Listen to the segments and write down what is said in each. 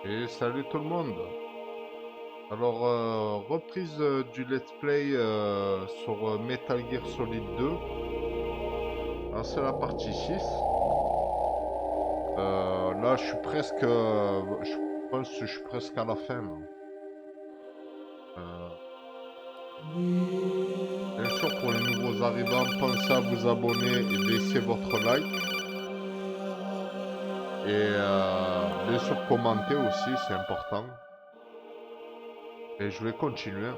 Et salut tout le monde. Alors, reprise du let's play sur Metal Gear Solid 2. Alors, c'est la partie 6. Là, je suis presque... je pense que je suis presque à la fin, là. Bien sûr, pour les nouveaux arrivants, pensez à vous abonner et laisser votre like. Et bien sûr, commenter aussi, c'est important. Et je vais continuer.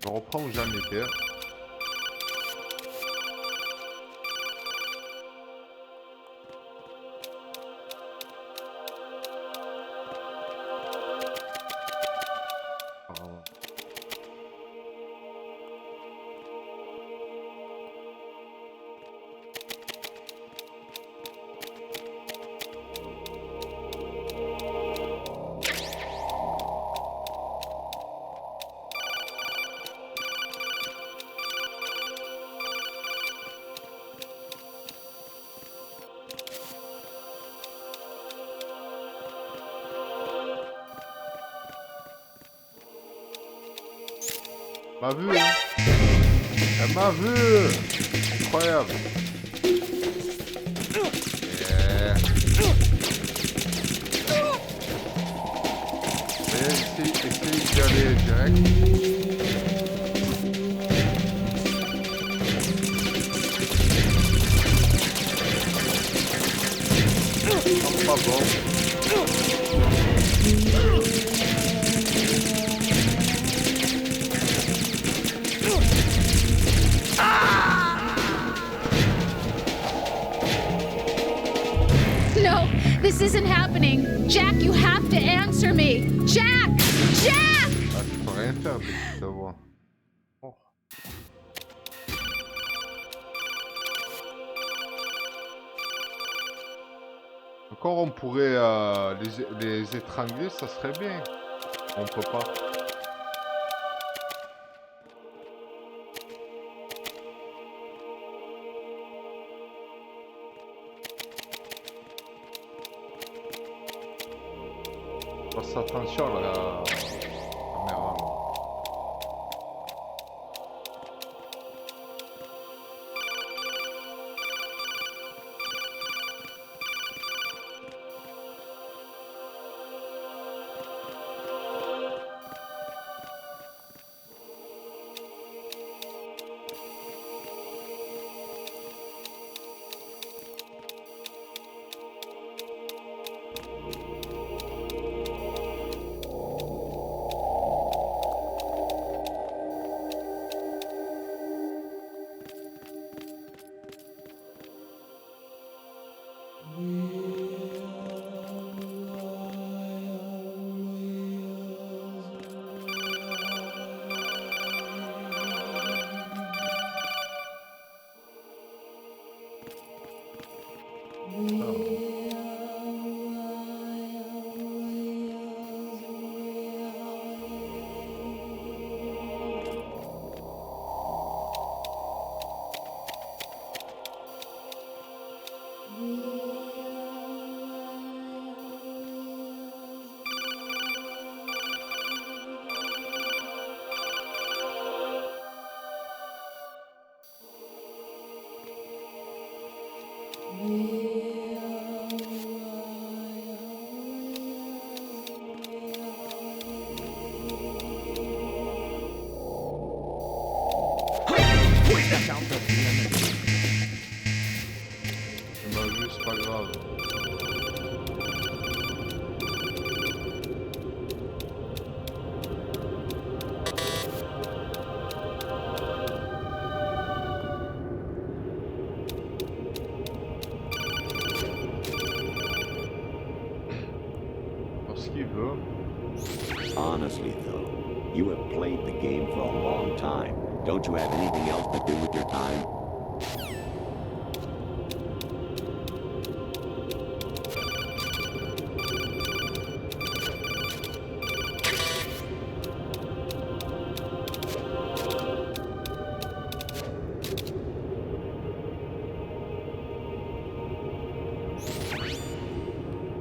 Je reprends où j'en étais. Alors, m'a vu, hein? Elle m'a vu! Incroyable! Yeah. Essayez d'y aller direct. Non, pas bon. No, this isn't happening. Jack, you have to answer me. Jack! Jack! Ah, tu peux rien faire de cette voix. Oh. Encore on pourrait les étrangler, ça serait bien. On peut pas. Fasse attention à la caméra. Là. Tu m'as vu, c'est pas grave. Parce qu'il veut. Honestly, though, you have played the game for a long time. Don't you have anything else to do with your time?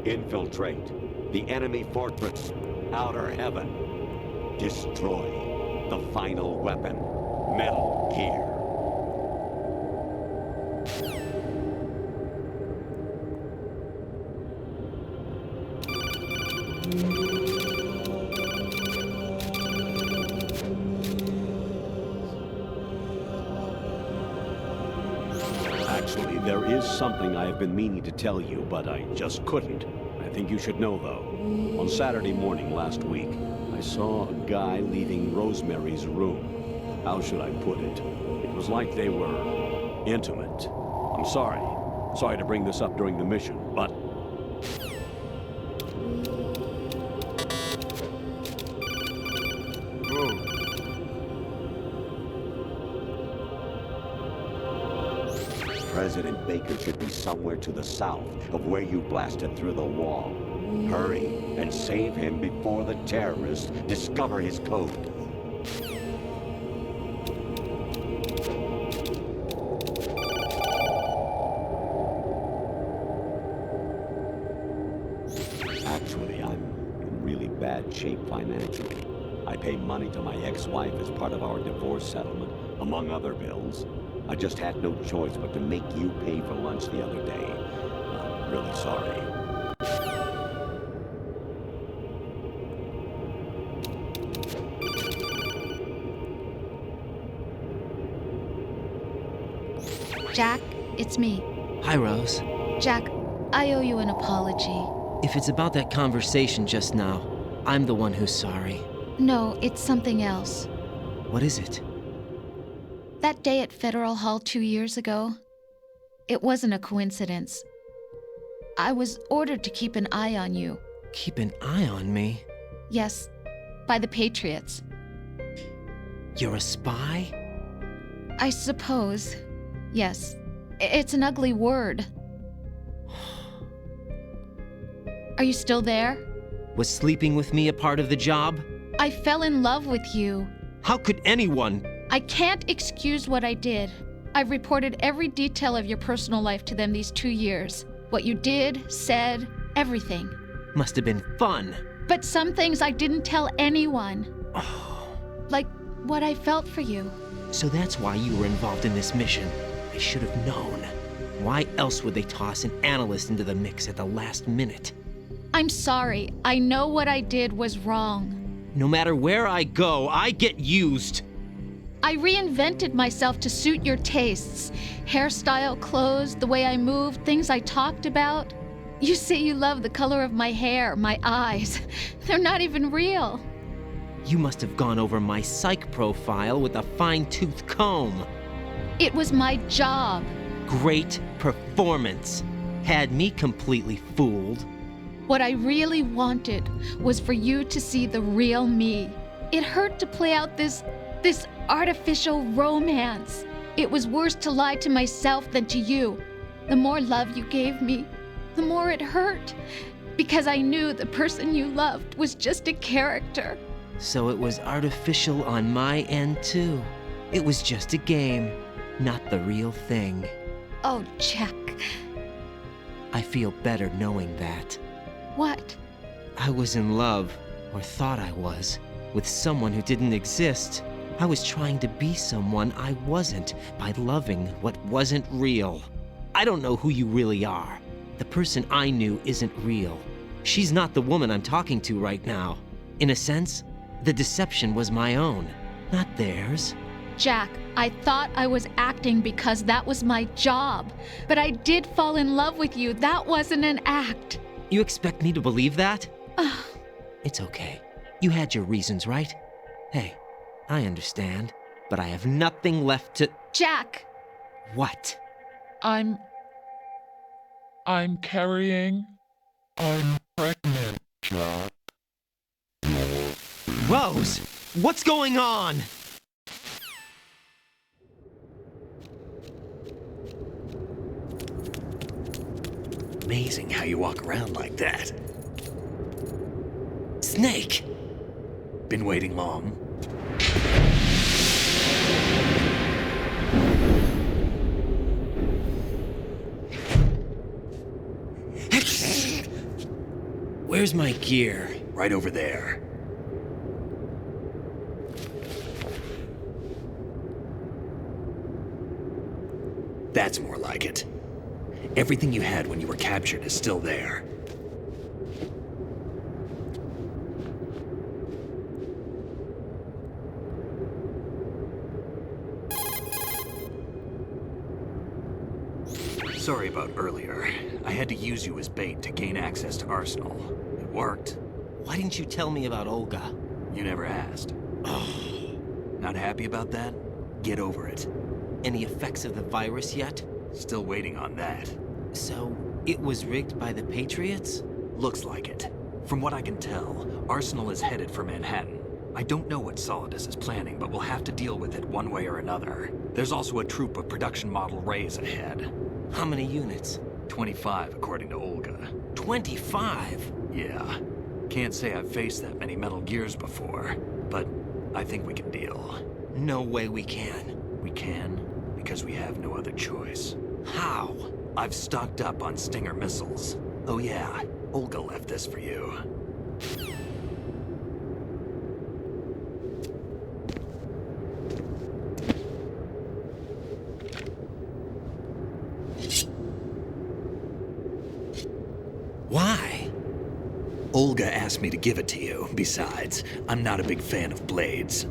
Infiltrate the enemy fortress, Outer Heaven. Destroy the final weapon, Metal Gear. Actually, there is something I have been meaning to tell you, but I just couldn't. I think you should know, though. On Saturday morning last week, I saw a guy leaving Rosemary's room. How should I put it? It was like they were intimate. I'm sorry. Sorry to bring this up during the mission, but... President Baker should be somewhere to the south of where you blasted through the wall. Hurry and save him before the terrorists discover his code. Actually, I'm in really bad shape financially. I pay money to my ex-wife as part of our divorce settlement, among other bills. I just had no choice but to make you pay for lunch the other day. I'm really sorry. Jack, it's me. Hi, Rose. Jack, I owe you an apology. If it's about that conversation just now, I'm the one who's sorry. No, it's something else. What is it? That day at Federal Hall 2 years ago, it wasn't a coincidence. I was ordered to keep an eye on you. Keep an eye on me? Yes, by the Patriots. You're a spy? I suppose. Yes. It's an ugly word. Are you still there? Was sleeping with me a part of the job? I fell in love with you. How could anyone? I can't excuse what I did. I've reported every detail of your personal life to them these 2 years. What you did, said, everything. Must have been fun. But some things I didn't tell anyone. Like what I felt for you. So that's why you were involved in this mission. I should have known. Why else would they toss an analyst into the mix at the last minute? I'm sorry. I know what I did was wrong. No matter where I go, I get used. I reinvented myself to suit your tastes. Hairstyle, clothes, the way I moved, things I talked about. You say you love the color of my hair, my eyes. They're not even real. You must have gone over my psych profile with a fine-tooth comb. It was my job. Great performance. Had me completely fooled. What I really wanted was for you to see the real me. It hurt to play out this artificial romance. It was worse to lie to myself than to you. The more love you gave me, the more it hurt. Because I knew the person you loved was just a character. So it was artificial on my end too. It was just a game, not the real thing. Oh, Jack. I feel better knowing that. What? I was in love, or thought I was, with someone who didn't exist. I was trying to be someone I wasn't by loving what wasn't real. I don't know who you really are. The person I knew isn't real. She's not the woman I'm talking to right now. In a sense, the deception was my own, not theirs. Jack, I thought I was acting because that was my job. But I did fall in love with you. That wasn't an act. You expect me to believe that? It's okay. You had your reasons, right? Hey, I understand, but I have nothing left to... Jack! What? I'm carrying. I'm pregnant, Jack. Rose, what's going on? Amazing how you walk around like that. Snake! Been waiting long? Where's my gear? Right over there. That's more like it. Everything you had when you were captured is still there. Sorry about earlier. I had to use you as bait to gain access to Arsenal. It worked. Why didn't you tell me about Olga? You never asked. Not happy about that? Get over it. Any effects of the virus yet? Still waiting on that. So, it was rigged by the Patriots? Looks like it. From what I can tell, Arsenal is headed for Manhattan. I don't know what Solidus is planning, but we'll have to deal with it one way or another. There's also a troop of production model Rays ahead. How many units? 25, according to Olga. 25? Yeah. Can't say I've faced that many Metal Gears before, but I think we can deal. No way we can. We can, because we have no other choice. How? I've stocked up on Stinger missiles. Oh yeah, Olga left this for you. Why? Olga asked me to give it to you. Besides, I'm not a big fan of blades.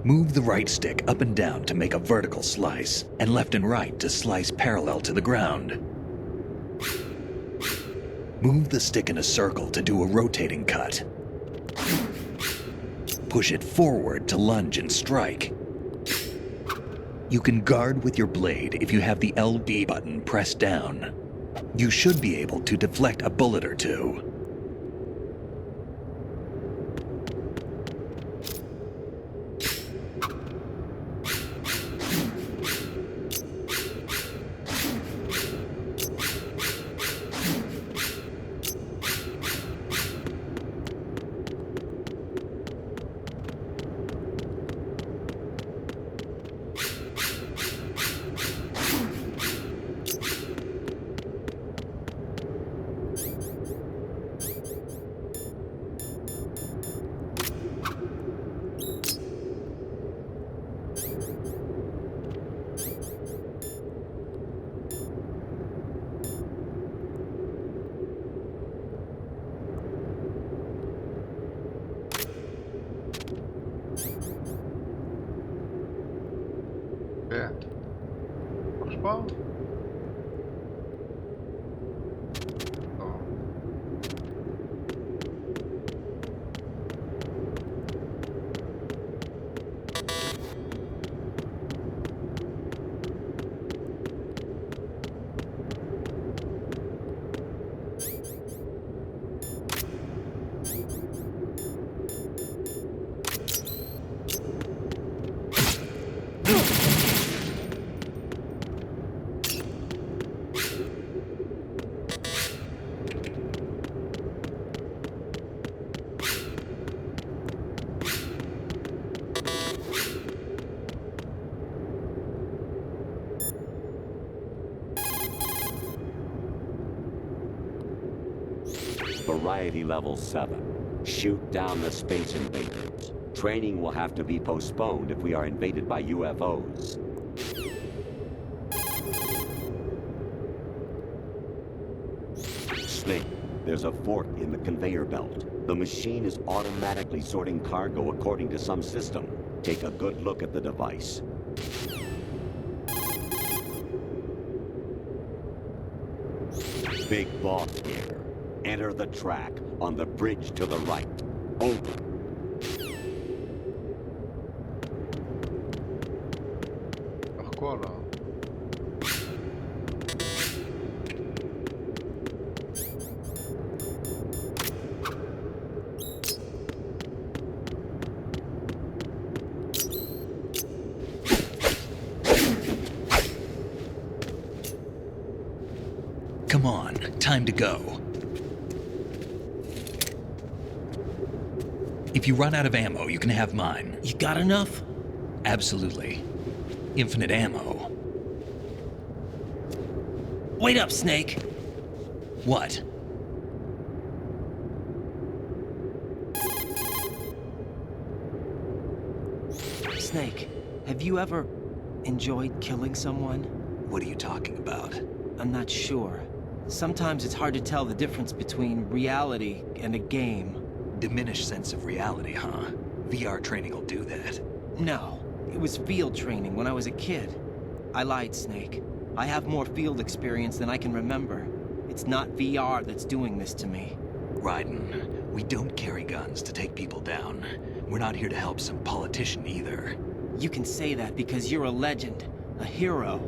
Move the right stick up and down to make a vertical slice, and left and right to slice parallel to the ground. Move the stick in a circle to do a rotating cut. Push it forward to lunge and strike. You can guard with your blade if you have the LB button pressed down. You should be able to deflect a bullet or two. Marche pas? Non. Variety level 7. Shoot down the space invaders. Training will have to be postponed if we are invaded by UFOs. Snake, there's a fork in the conveyor belt. The machine is automatically sorting cargo according to some system. Take a good look at the device. Big boss here. Enter the track on the bridge to the right. Over. Par quoi là? Come on, time to go. If you run out of ammo, you can have mine. You got enough? Absolutely. Infinite ammo. Wait up, Snake. What? Snake, have you ever enjoyed killing someone? What are you talking about? I'm not sure. Sometimes it's hard to tell the difference between reality and a game. Diminished sense of reality, huh? VR training will do that. No, it was field training when I was a kid. I lied, Snake. I have more field experience than I can remember. It's not VR that's doing this to me. Raiden, we don't carry guns to take people down. We're not here to help some politician either. You can say that because you're a legend, a hero.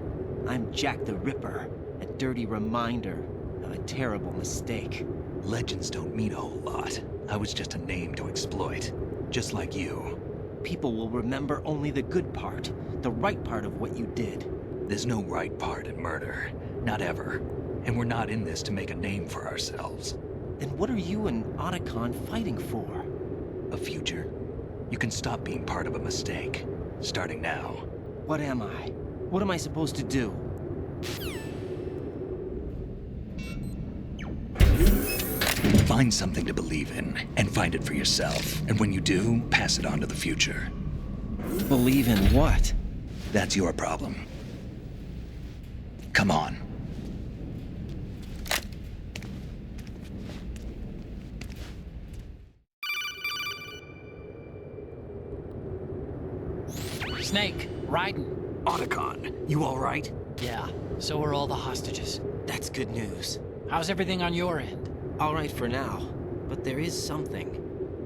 I'm Jack the Ripper, a dirty reminder of a terrible mistake. Legends don't mean a whole lot. I was just a name to exploit, just like you. People will remember only the good part, the right part of what you did. There's no right part in murder. Not ever. And we're not in this to make a name for ourselves. Then what are you and Otacon fighting for? A future. You can stop being part of a mistake. Starting now. What am I? What am I supposed to do? Find something to believe in, and find it for yourself. And when you do, pass it on to the future. Believe in what? That's your problem. Come on. Snake, Raiden. Otacon, you all right? Yeah, so are all the hostages. That's good news. How's everything on your end? All right for now, but there is something.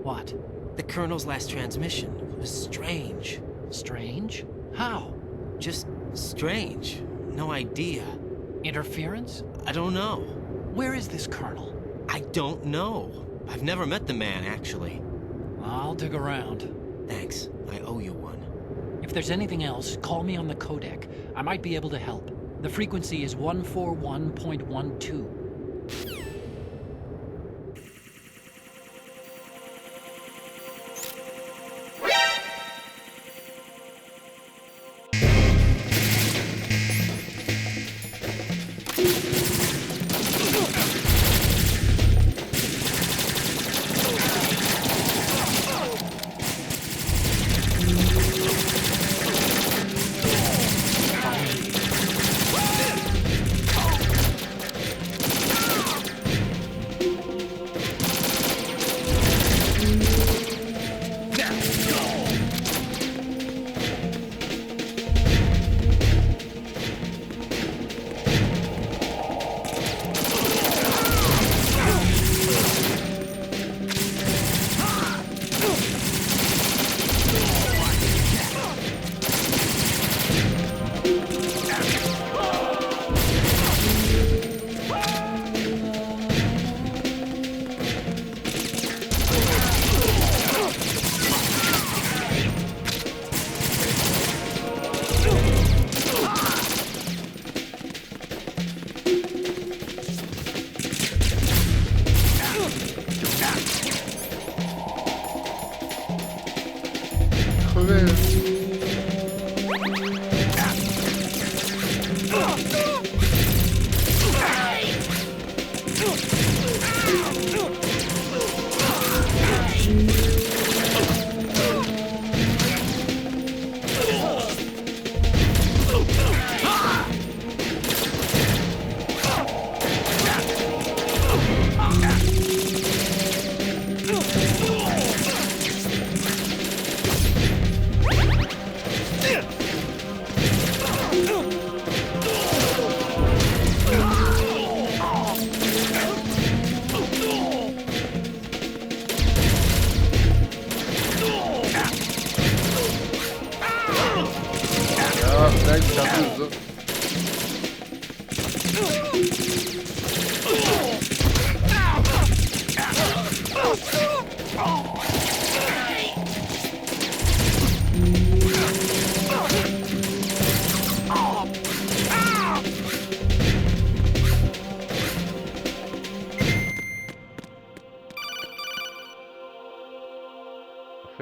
What? The Colonel's last transmission was strange. Strange? How? Just strange. No idea. Interference? I don't know. Where is this Colonel? I don't know. I've never met the man, actually. I'll dig around. Thanks. I owe you one. If there's anything else, call me on the codec. I might be able to help. The frequency is 141.12.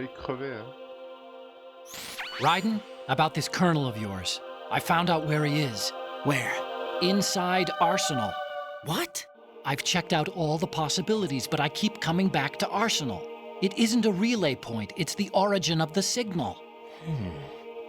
Failli crever, hein. Raiden, about this colonel of yours. I found out where he is. Where? Inside Arsenal. What? I've checked out all the possibilities, but I keep coming back to Arsenal. It isn't a relay point, it's the origin of the signal.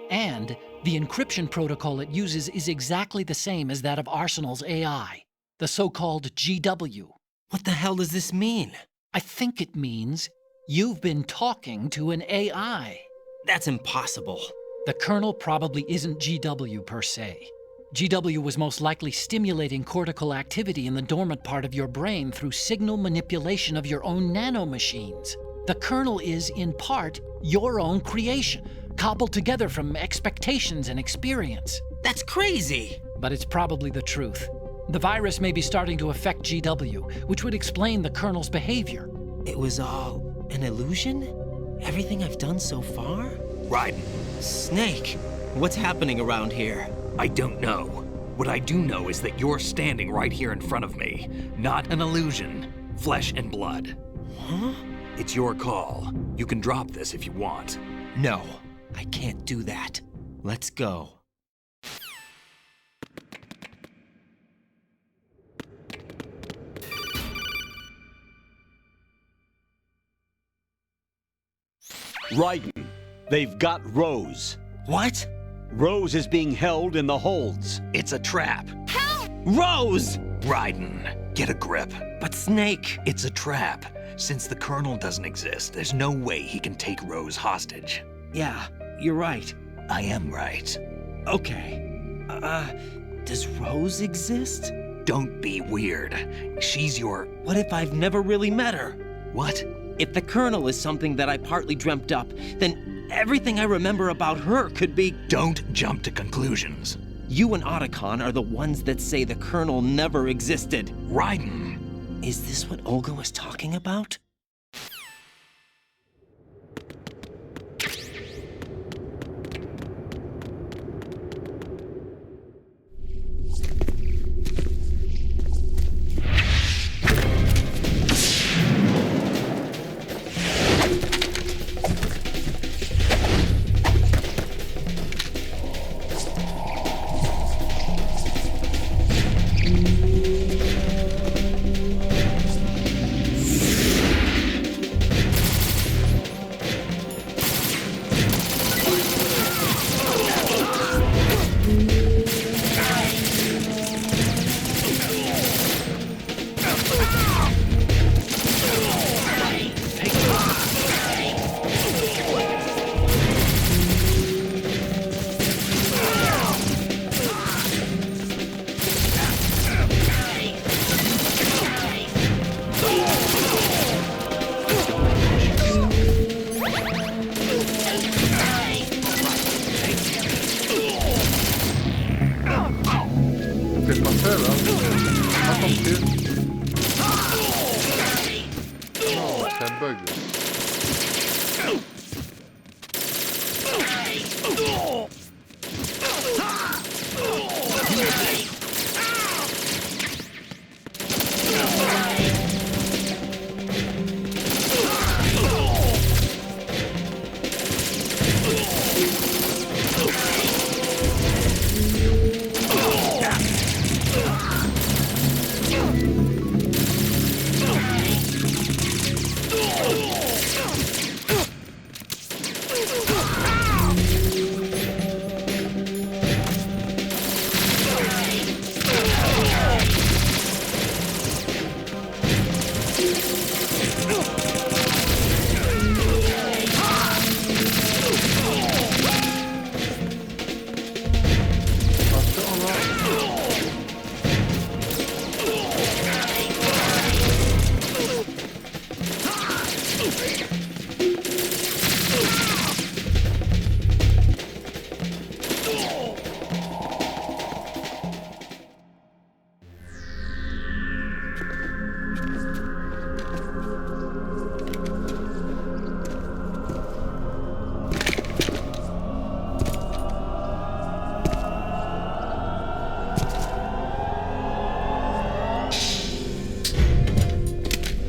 And the encryption protocol it uses is exactly the same as that of Arsenal's AI, the so-called GW. What the hell does this mean? I think it means you've been talking to an AI. That's impossible. The kernel probably isn't GW per se. GW was most likely stimulating cortical activity in the dormant part of your brain through signal manipulation of your own nanomachines. The kernel is, in part, your own creation, cobbled together from expectations and experience. That's crazy! But it's probably the truth. The virus may be starting to affect GW, which would explain the kernel's behavior. It was all an illusion? Everything I've done so far? Raiden, Snake, what's happening around here? I don't know. What I do know is that you're standing right here in front of me. Not an illusion. Flesh and blood. Huh? It's your call. You can drop this if you want. No, I can't do that. Let's go. Raiden, they've got Rose. What? Rose is being held in the holds. It's a trap. Rose! Raiden, get a grip. But Snake... It's a trap. Since the Colonel doesn't exist, there's no way he can take Rose hostage. Yeah, you're right. I am right. Okay. Does Rose exist? Don't be weird. She's your... What if I've never really met her? What? If the Colonel is something that I partly dreamt up, then everything I remember about her could be... Don't jump to conclusions. You and Otacon are the ones that say the Colonel never existed. Raiden. Is this what Olga was talking about?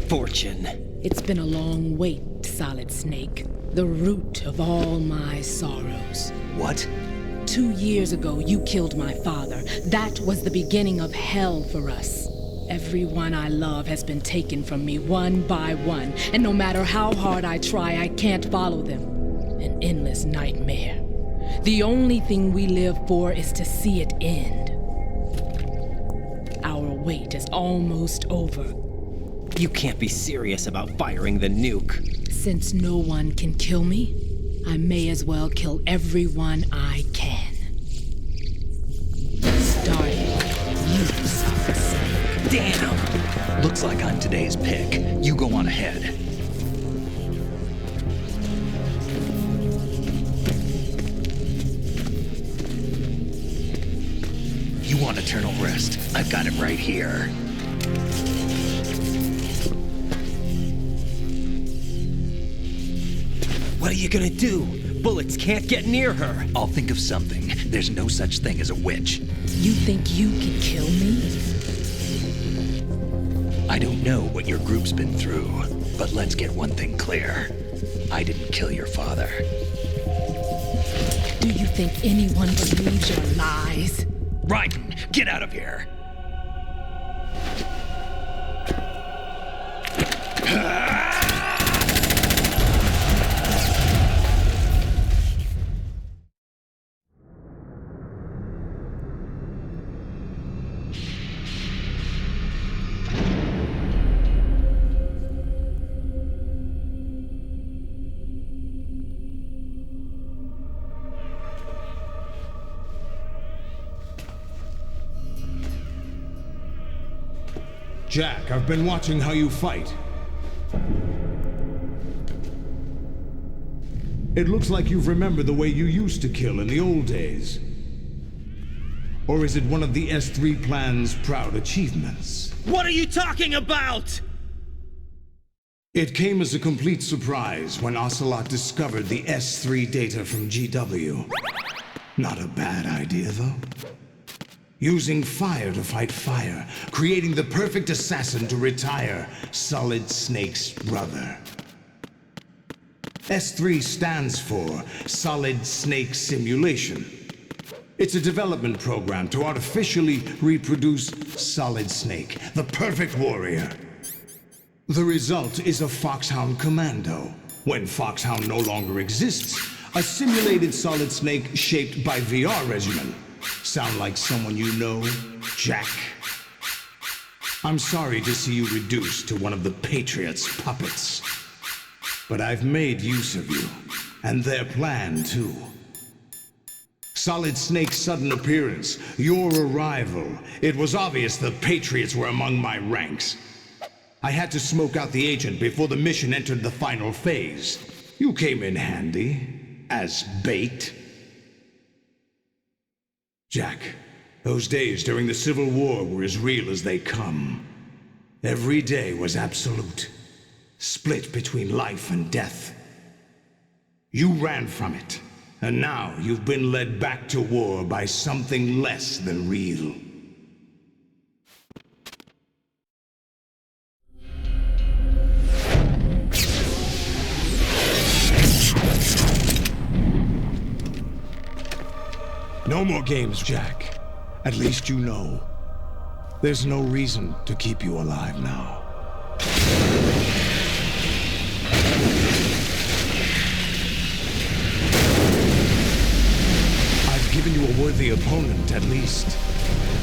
Fortune. It's been a long wait, Solid Snake. The root of all my sorrows. What? 2 years ago, you killed my father. That was the beginning of hell for us. Everyone I love has been taken from me one by one, and no matter how hard I try, I can't follow them. An endless nightmare. The only thing we live for is to see it end. Our wait is almost over. You can't be serious about firing the nuke. Since no one can kill me, I may as well kill everyone I can. Starting you, Solid Snake. Damn! Looks like I'm today's pick. You go on ahead. You want eternal rest? I've got it right here. What are you gonna do? Bullets can't get near her. I'll think of something. There's no such thing as a witch. You think you can kill me? I don't know what your group's been through, but let's get one thing clear. I didn't kill your father. Do you think anyone believes your lies? Raiden, get out of here! Jack, I've been watching how you fight. It looks like you've remembered the way you used to kill in the old days. Or is it one of the S3 plan's proud achievements? What are you talking about? It came as a complete surprise when Ocelot discovered the S3 data from GW. Not a bad idea, though. Using fire to fight fire, creating the perfect assassin to retire Solid Snake's brother. S3 stands for Solid Snake Simulation. It's a development program to artificially reproduce Solid Snake, the perfect warrior. The result is a Foxhound Commando. When Foxhound no longer exists, a simulated Solid Snake shaped by VR regimen. Sound like someone you know, Jack? I'm sorry to see you reduced to one of the Patriots' puppets. But I've made use of you, and their plan too. Solid Snake's sudden appearance, your arrival, it was obvious the Patriots were among my ranks. I had to smoke out the agent before the mission entered the final phase. You came in handy, as bait. Jack, those days during the Civil War were as real as they come. Every day was absolute, split between life and death. You ran from it, and now you've been led back to war by something less than real. No more games, Jack. At least you know. There's no reason to keep you alive now. I've given you a worthy opponent, at least.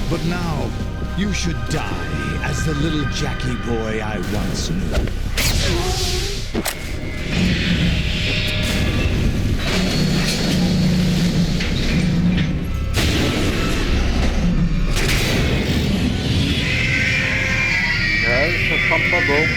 But now, you should die as the little Jackie boy I once knew. Ça sent pas bon.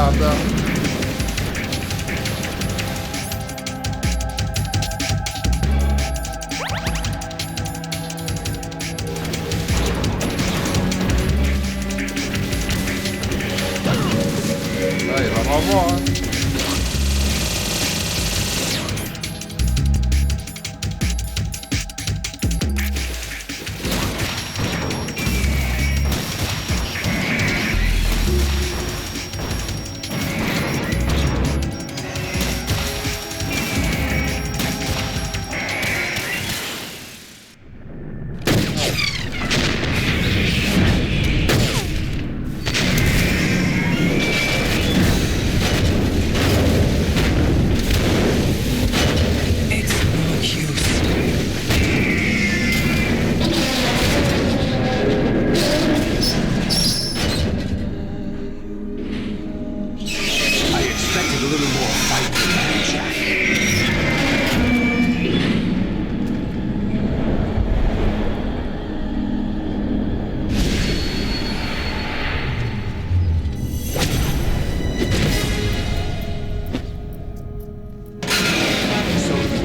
merda. Dai, la nuova.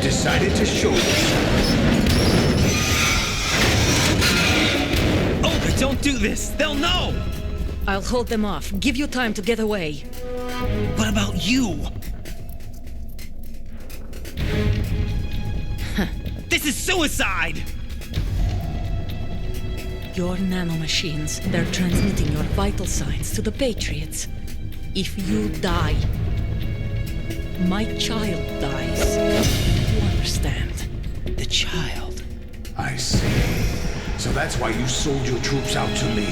Decided to show Oh, but don't do this! They'll know! I'll hold them off. Give you time to get away. What about you? This is suicide! Your nanomachines, they're transmitting your vital signs to the Patriots. If you die, my child dies. You understand? The child. I see. So that's why you sold your troops out to me.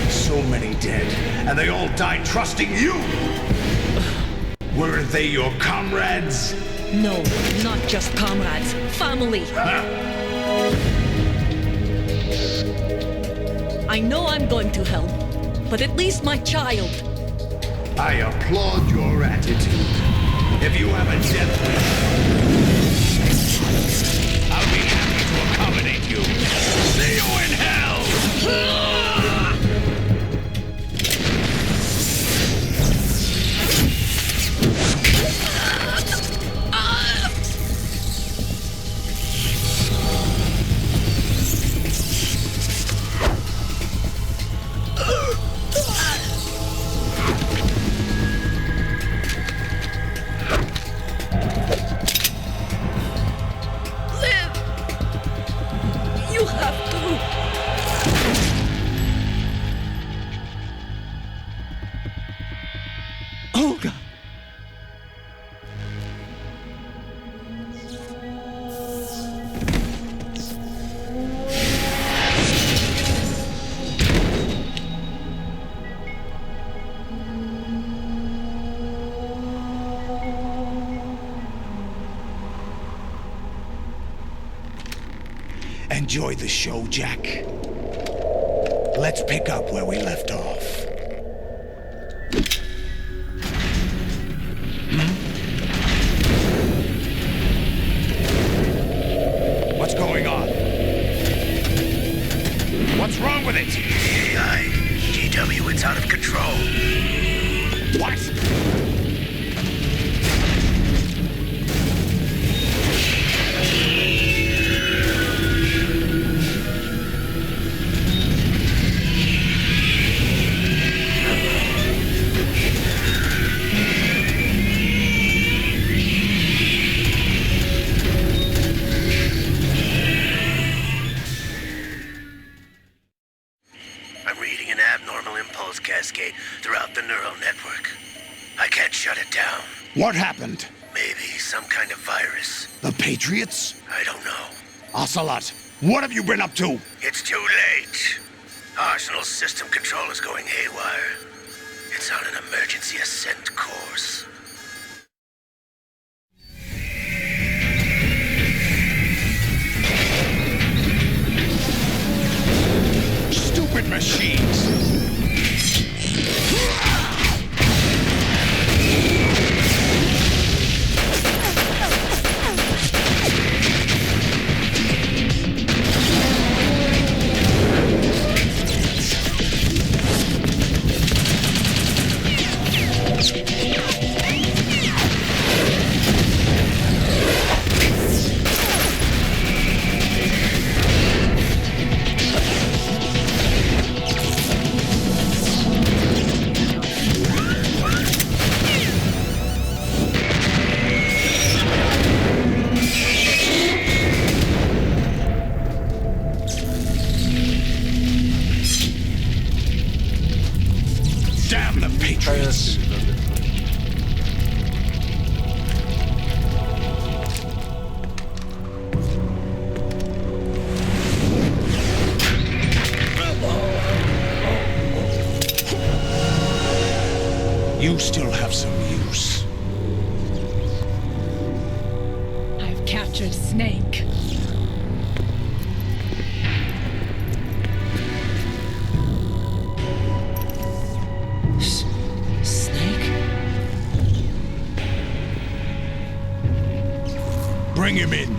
So many dead, and they all died trusting you! Weren't they your comrades? No, not just comrades. Family. I know I'm going to hell, but at least my child. I applaud your attitude. If you have a death wish, I'll be happy to accommodate you. See you in hell! Olga! Enjoy the show, Jack. Let's pick up where we left off. What's going on? What's wrong with it? GW, it's out of control. What? Cascade throughout the neural network. I can't shut it down. What happened? Maybe some kind of virus. The Patriots? I don't know. Ocelot, what have you been up to? It's too late. Arsenal's system control is going haywire. It's on an emergency ascent course. Stupid machines! Patriots. You still have some use. I've captured Snake. Snake? Bring him in.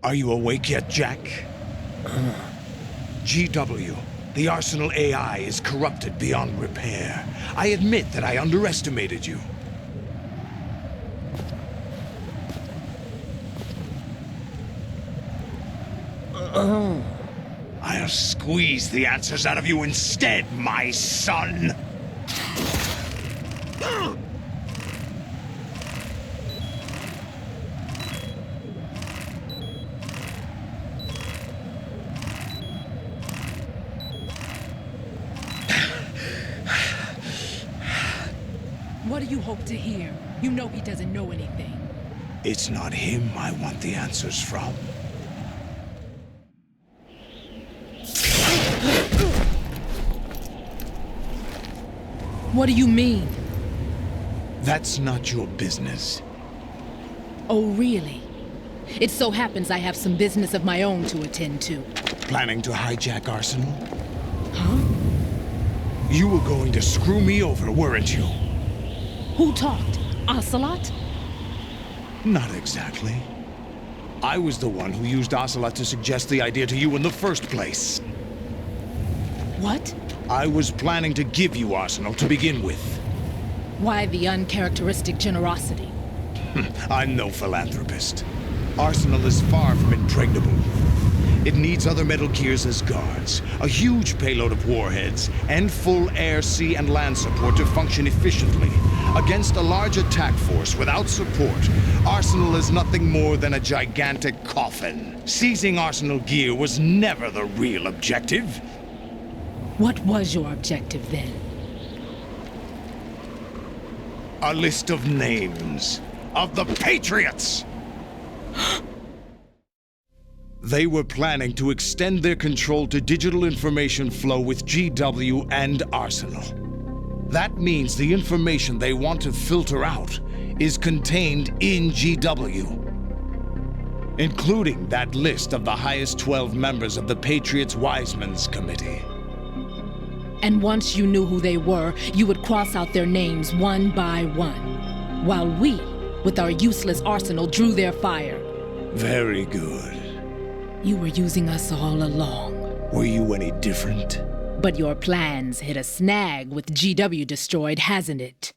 Are you awake yet, Jack? GW, the Arsenal AI is corrupted beyond repair. I admit that I underestimated you. I'll squeeze the answers out of you instead, my son! What do you hope to hear? You know he doesn't know anything. It's not him I want the answers from. What do you mean? That's not your business. Oh, really? It so happens I have some business of my own to attend to. Planning to hijack Arsenal? Huh? You were going to screw me over, weren't you? Who talked? Ocelot? Not exactly. I was the one who used Ocelot to suggest the idea to you in the first place. What? I was planning to give you Arsenal to begin with. Why the uncharacteristic generosity? I'm no philanthropist. Arsenal is far from impregnable. It needs other Metal Gears as guards, a huge payload of warheads, and full air, sea, and land support to function efficiently. Against a large attack force without support, Arsenal is nothing more than a gigantic coffin. Seizing Arsenal gear was never the real objective. What was your objective then? A list of names of the Patriots! They were planning to extend their control to digital information flow with GW and Arsenal. That means the information they want to filter out is contained in GW, including that list of the highest 12 members of the Patriots Wiseman's Committee. And once you knew who they were, you would cross out their names one by one, while we, with our useless arsenal, drew their fire. Very good. You were using us all along. Were you any different? But your plans hit a snag with GW destroyed, hasn't it?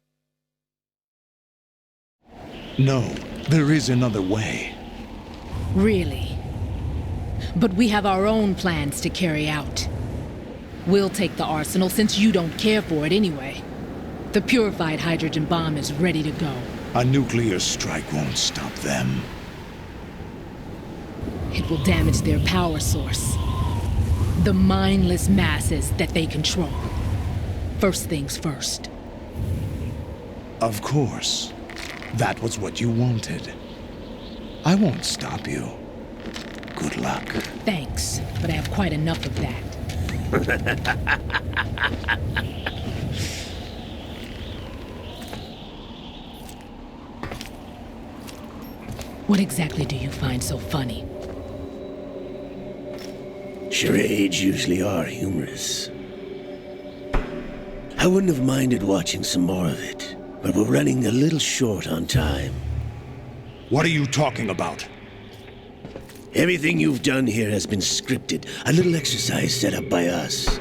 No, there is another way. Really? But we have our own plans to carry out. We'll take the arsenal since you don't care for it anyway. The purified hydrogen bomb is ready to go. A nuclear strike won't stop them. It will damage their power source. The mindless masses that they control. First things first. Of course. That was what you wanted. I won't stop you. Good luck. Thanks, but I have quite enough of that. What exactly do you find so funny? Charades usually are humorous. I wouldn't have minded watching some more of it, but we're running a little short on time. What are you talking about? Everything you've done here has been scripted, a little exercise set up by us.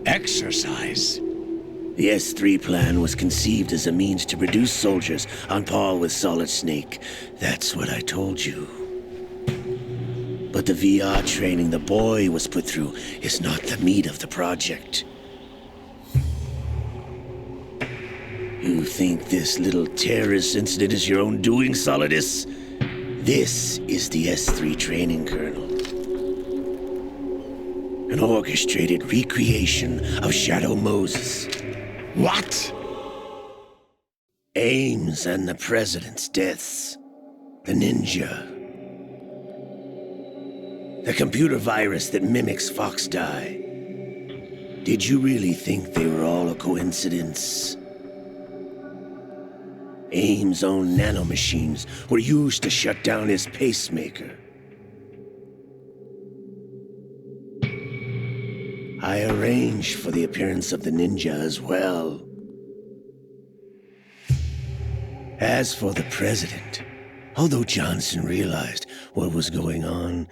Exercise? The S3 plan was conceived as a means to produce soldiers on par with Solid Snake. That's what I told you. But the VR training the boy was put through is not the meat of the project. You think this little terrorist incident is your own doing, Solidus? This is the S3 training kernel. An orchestrated recreation of Shadow Moses. What? Ames and the President's deaths. The ninja. The computer virus that mimics Foxdie. Did you really think they were all a coincidence? Ames' own nanomachines were used to shut down his pacemaker. I arranged for the appearance of the ninja as well. As for the president, although Johnson realized what was going on,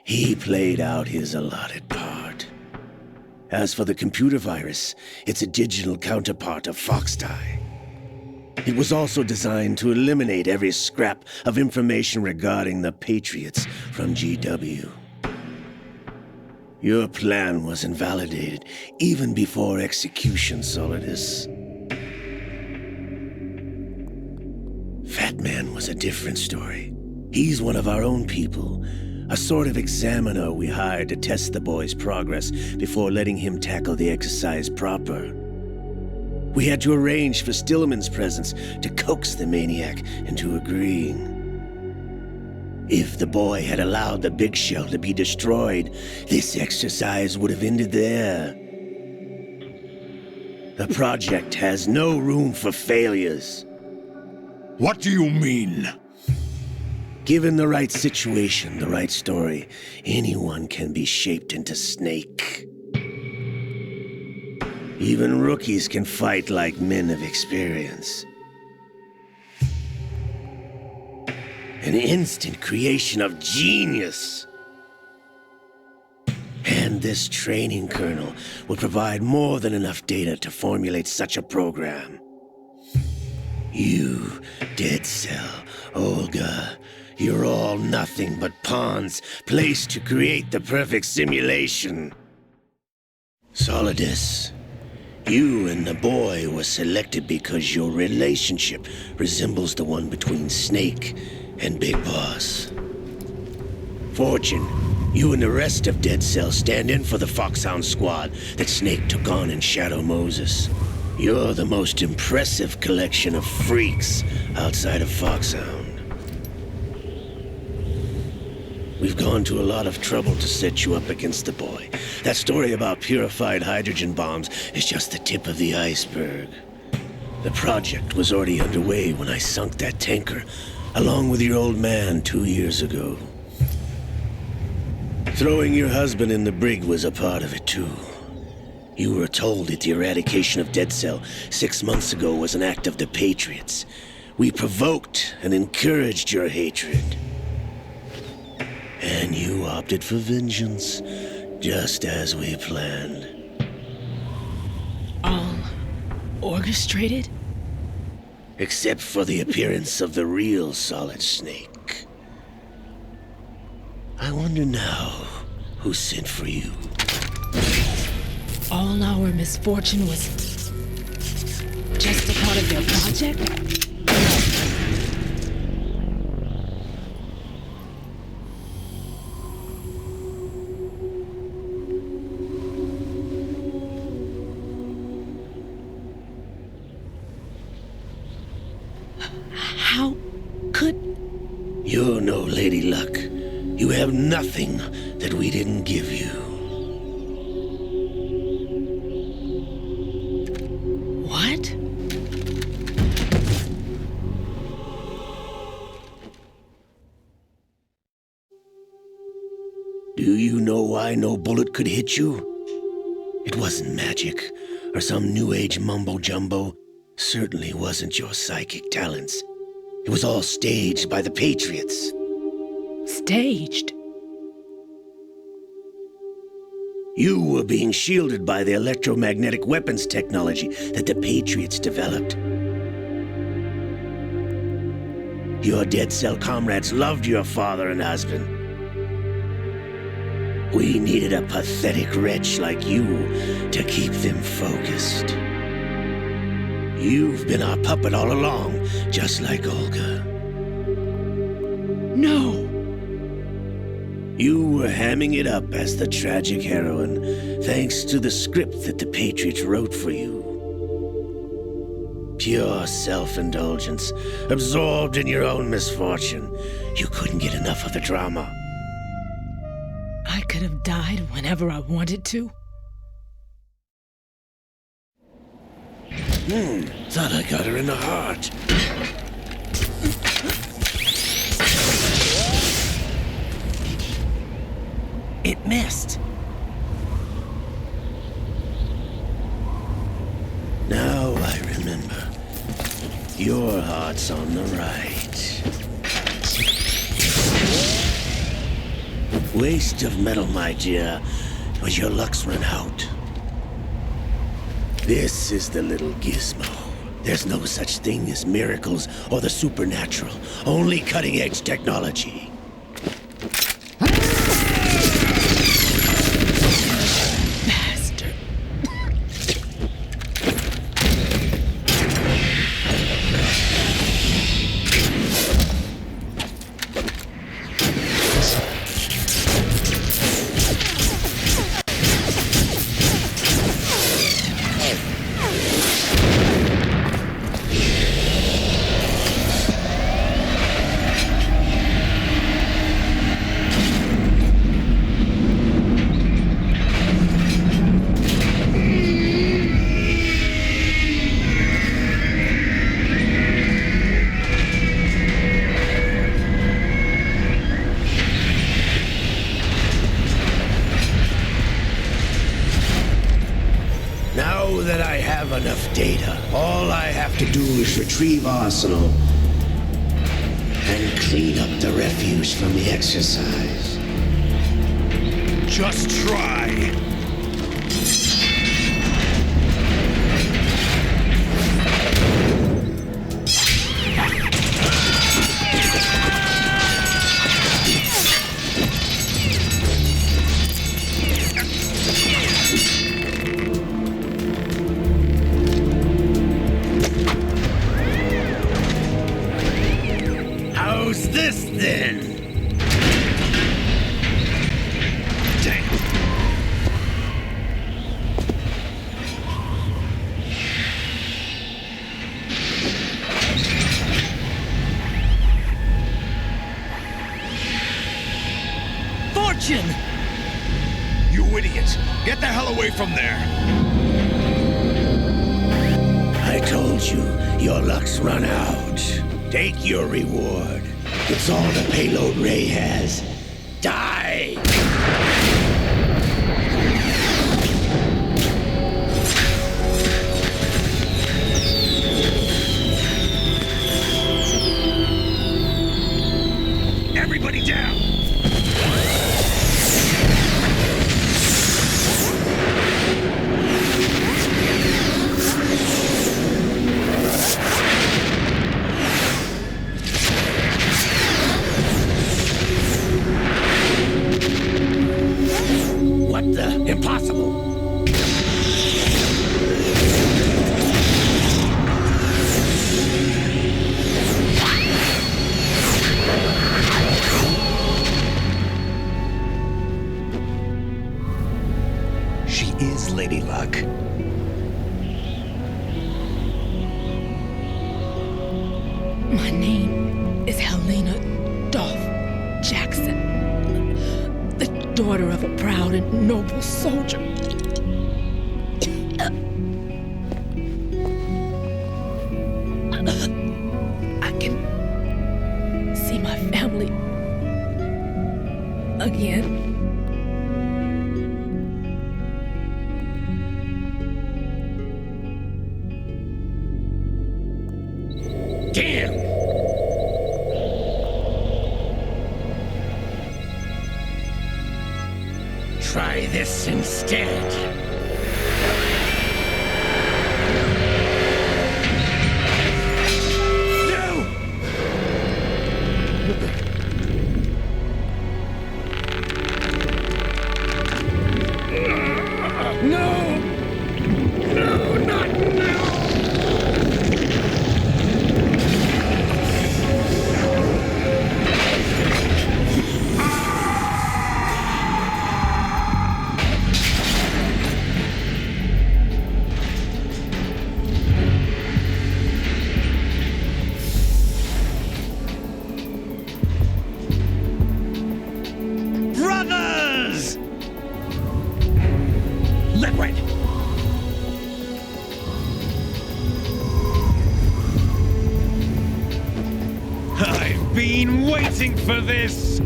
he played out his allotted part. As for the computer virus, it's a digital counterpart of Foxdie. It was also designed to eliminate every scrap of information regarding the Patriots from GW. Your plan was invalidated even before execution, Solidus. Fat Man was a different story. He's one of our own people, a sort of examiner we hired to test the boy's progress before letting him tackle the exercise proper. We had to arrange for Stillman's presence to coax the maniac into agreeing. If the boy had allowed the big shell to be destroyed, this exercise would have ended there. The project has no room for failures. What do you mean? Given the right situation, the right story, anyone can be shaped into Snake. Even rookies can fight like men of experience. An instant creation of genius. And this training kernel will provide more than enough data to formulate such a program. You, Dead Cell, Olga, you're all nothing but pawns placed to create the perfect simulation. Solidus, you and the boy were selected because your relationship resembles the one between Snake and Big Boss. Fortune, you and the rest of Dead Cell stand in for the Foxhound squad that Snake took on in Shadow Moses. You're the most impressive collection of freaks outside of Foxhound. We've gone to a lot of trouble to set you up against the boy. That story about purified hydrogen bombs is just the tip of the iceberg. The project was already underway when I sunk that tanker, along with your old man 2 years ago. Throwing your husband in the brig was a part of it too. You were told that the eradication of Dead Cell 6 months ago was an act of the Patriots. We provoked and encouraged your hatred. And you opted for vengeance, just as we planned. All orchestrated? Except for the appearance of the real Solid Snake. I wonder now who sent for you. All our misfortune was just a part of their project? How could... You're no Lady Luck. You have nothing that we didn't give you. What? Do you know why no bullet could hit you? It wasn't magic, or some new age mumbo-jumbo. Certainly wasn't your psychic talents. It was all staged by the Patriots. Staged? You were being shielded by the electromagnetic weapons technology that the Patriots developed. Your Dead Cell comrades loved your father and husband. We needed a pathetic wretch like you to keep them focused. You've been our puppet all along, just like Olga. No! You were hamming it up as the tragic heroine, thanks to the script that the Patriots wrote for you. Pure self-indulgence, absorbed in your own misfortune. You couldn't get enough of the drama. I could have died whenever I wanted to. Thought I got her in the heart. It missed. Now I remember. Your heart's on the right. Waste of metal, my dear, but your luck's run out. This is the little gizmo. There's no such thing as miracles or the supernatural, only cutting-edge technology. Bastard. Now that I have enough data, all I have to do is retrieve Arsenal and clean up the refuse from the exercise. Just try. How's this then? Damn. Fortune! You idiot! Get the hell away from there! I told you, your luck's run out. Take your reward. It's all the payload Ray has. Die! Everybody down! What the? Impossible! She is Lady Luck. My name is Helena Dolph Jackson, the daughter of a proud and noble soldier. I can see my family again. Damn! Try this instead. No! been waiting for this!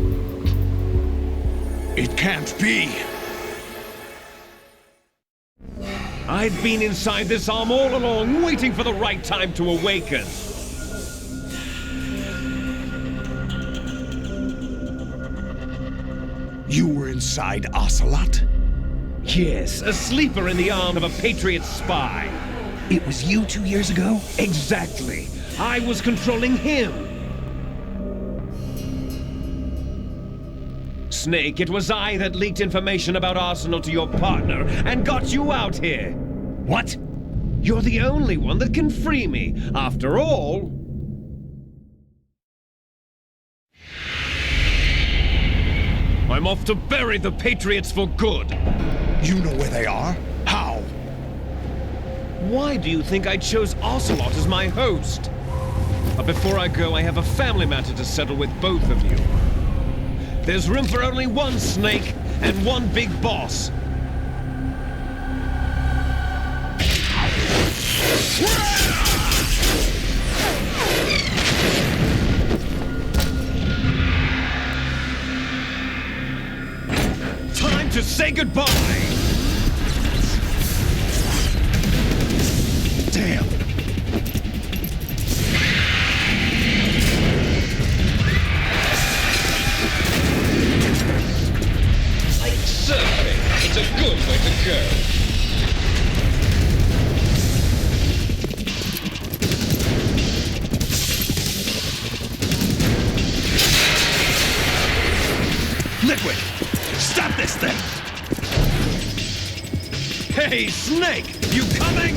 It can't be. I've been inside this arm all along, waiting for the right time to awaken. You were inside Ocelot? Yes, a sleeper in the arm of a Patriot spy. It was you 2 years ago? Exactly. I was controlling him. Snake, it was I that leaked information about Arsenal to your partner and got you out here. What? You're the only one that can free me. After all... I'm off to bury the Patriots for good. You know where they are? How? Why do you think I chose Ocelot as my host? But before I go, I have a family matter to settle with both of you. There's room for only one Snake and one big boss. Time to say goodbye! Damn! Like surfing, it's a good way to go. Liquid! Stop this thing! Hey, Snake! You coming?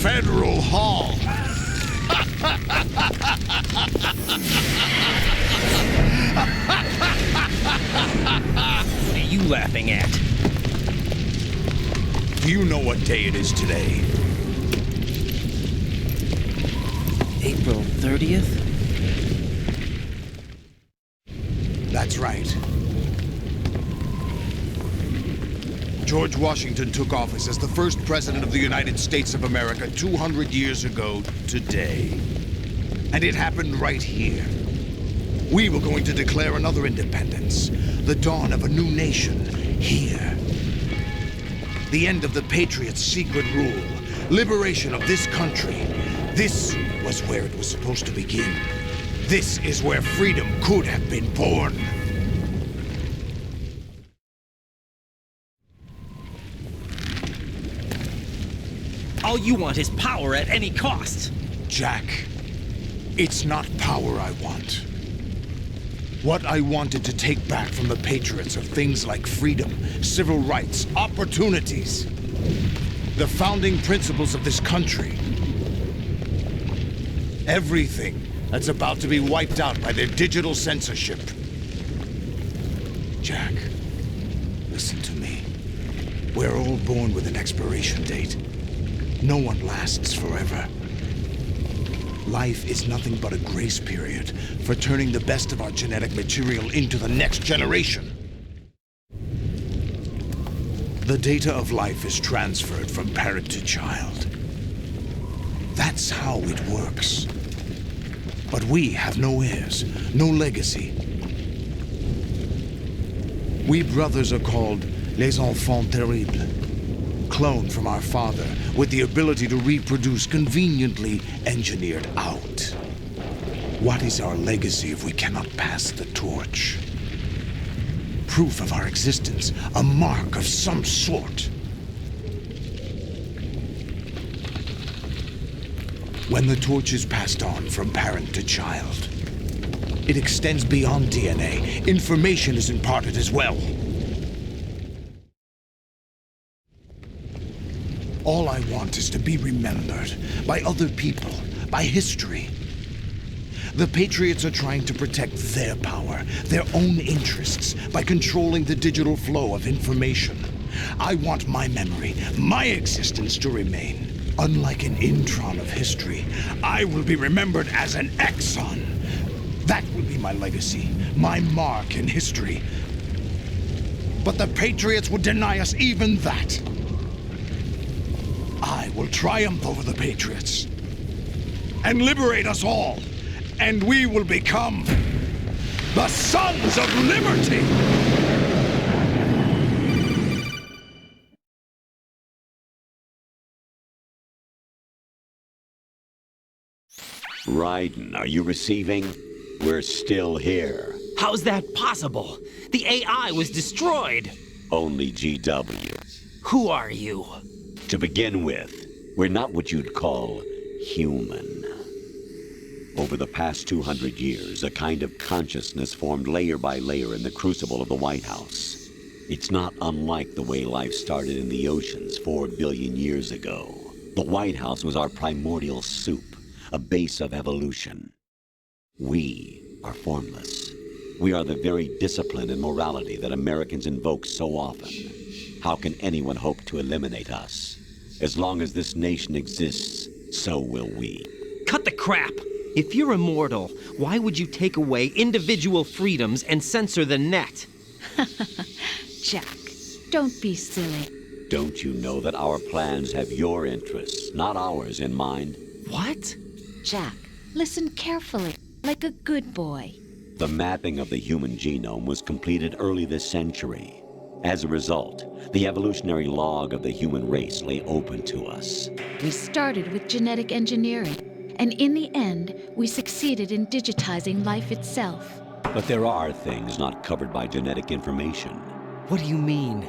Federal Hall. What are you laughing at? Do you know what day it is today? April 30th? That's right. George Washington took office as the first president of the United States of America 200 years ago today. And it happened right here. We were going to declare another independence, the dawn of a new nation here. The end of the Patriots' secret rule, liberation of this country. This was where it was supposed to begin. This is where freedom could have been born. All you want is power at any cost. Jack, it's not power I want. What I wanted to take back from the Patriots are things like freedom, civil rights, opportunities. The founding principles of this country. Everything that's about to be wiped out by their digital censorship. Jack, listen to me. We're all born with an expiration date. No one lasts forever. Life is nothing but a grace period for turning the best of our genetic material into the next generation. The data of life is transferred from parent to child. That's how it works. But we have no heirs, no legacy. We brothers are called les enfants terribles, cloned from our father with the ability to reproduce conveniently engineered out. What is our legacy if we cannot pass the torch? Proof of our existence, a mark of some sort. When the torch is passed on from parent to child, it extends beyond DNA. Information is imparted as well. All I want is to be remembered by other people, by history. The Patriots are trying to protect their power, their own interests, by controlling the digital flow of information. I want my memory, my existence to remain. Unlike an intron of history, I will be remembered as an exon. That will be my legacy, my mark in history. But the Patriots would deny us even that. I will triumph over the Patriots and liberate us all. And we will become the Sons of Liberty! Raiden, are you receiving? We're still here. How's that possible? The AI was destroyed. Only GW. Who are you? To begin with, we're not what you'd call human. Over the past 200 years, a kind of consciousness formed layer by layer in the crucible of the White House. It's not unlike the way life started in the oceans 4 billion years ago. The White House was our primordial soup, a base of evolution. We are formless. We are the very discipline and morality that Americans invoke so often. How can anyone hope to eliminate us? As long as this nation exists, so will we. Cut the crap! If you're immortal, why would you take away individual freedoms and censor the net? Jack, don't be silly. Don't you know that our plans have your interests, not ours, in mind? What? Jack, listen carefully, like a good boy. The mapping of the human genome was completed early this century. As a result, the evolutionary log of the human race lay open to us. We started with genetic engineering. And in the end, we succeeded in digitizing life itself. But there are things not covered by genetic information. What do you mean?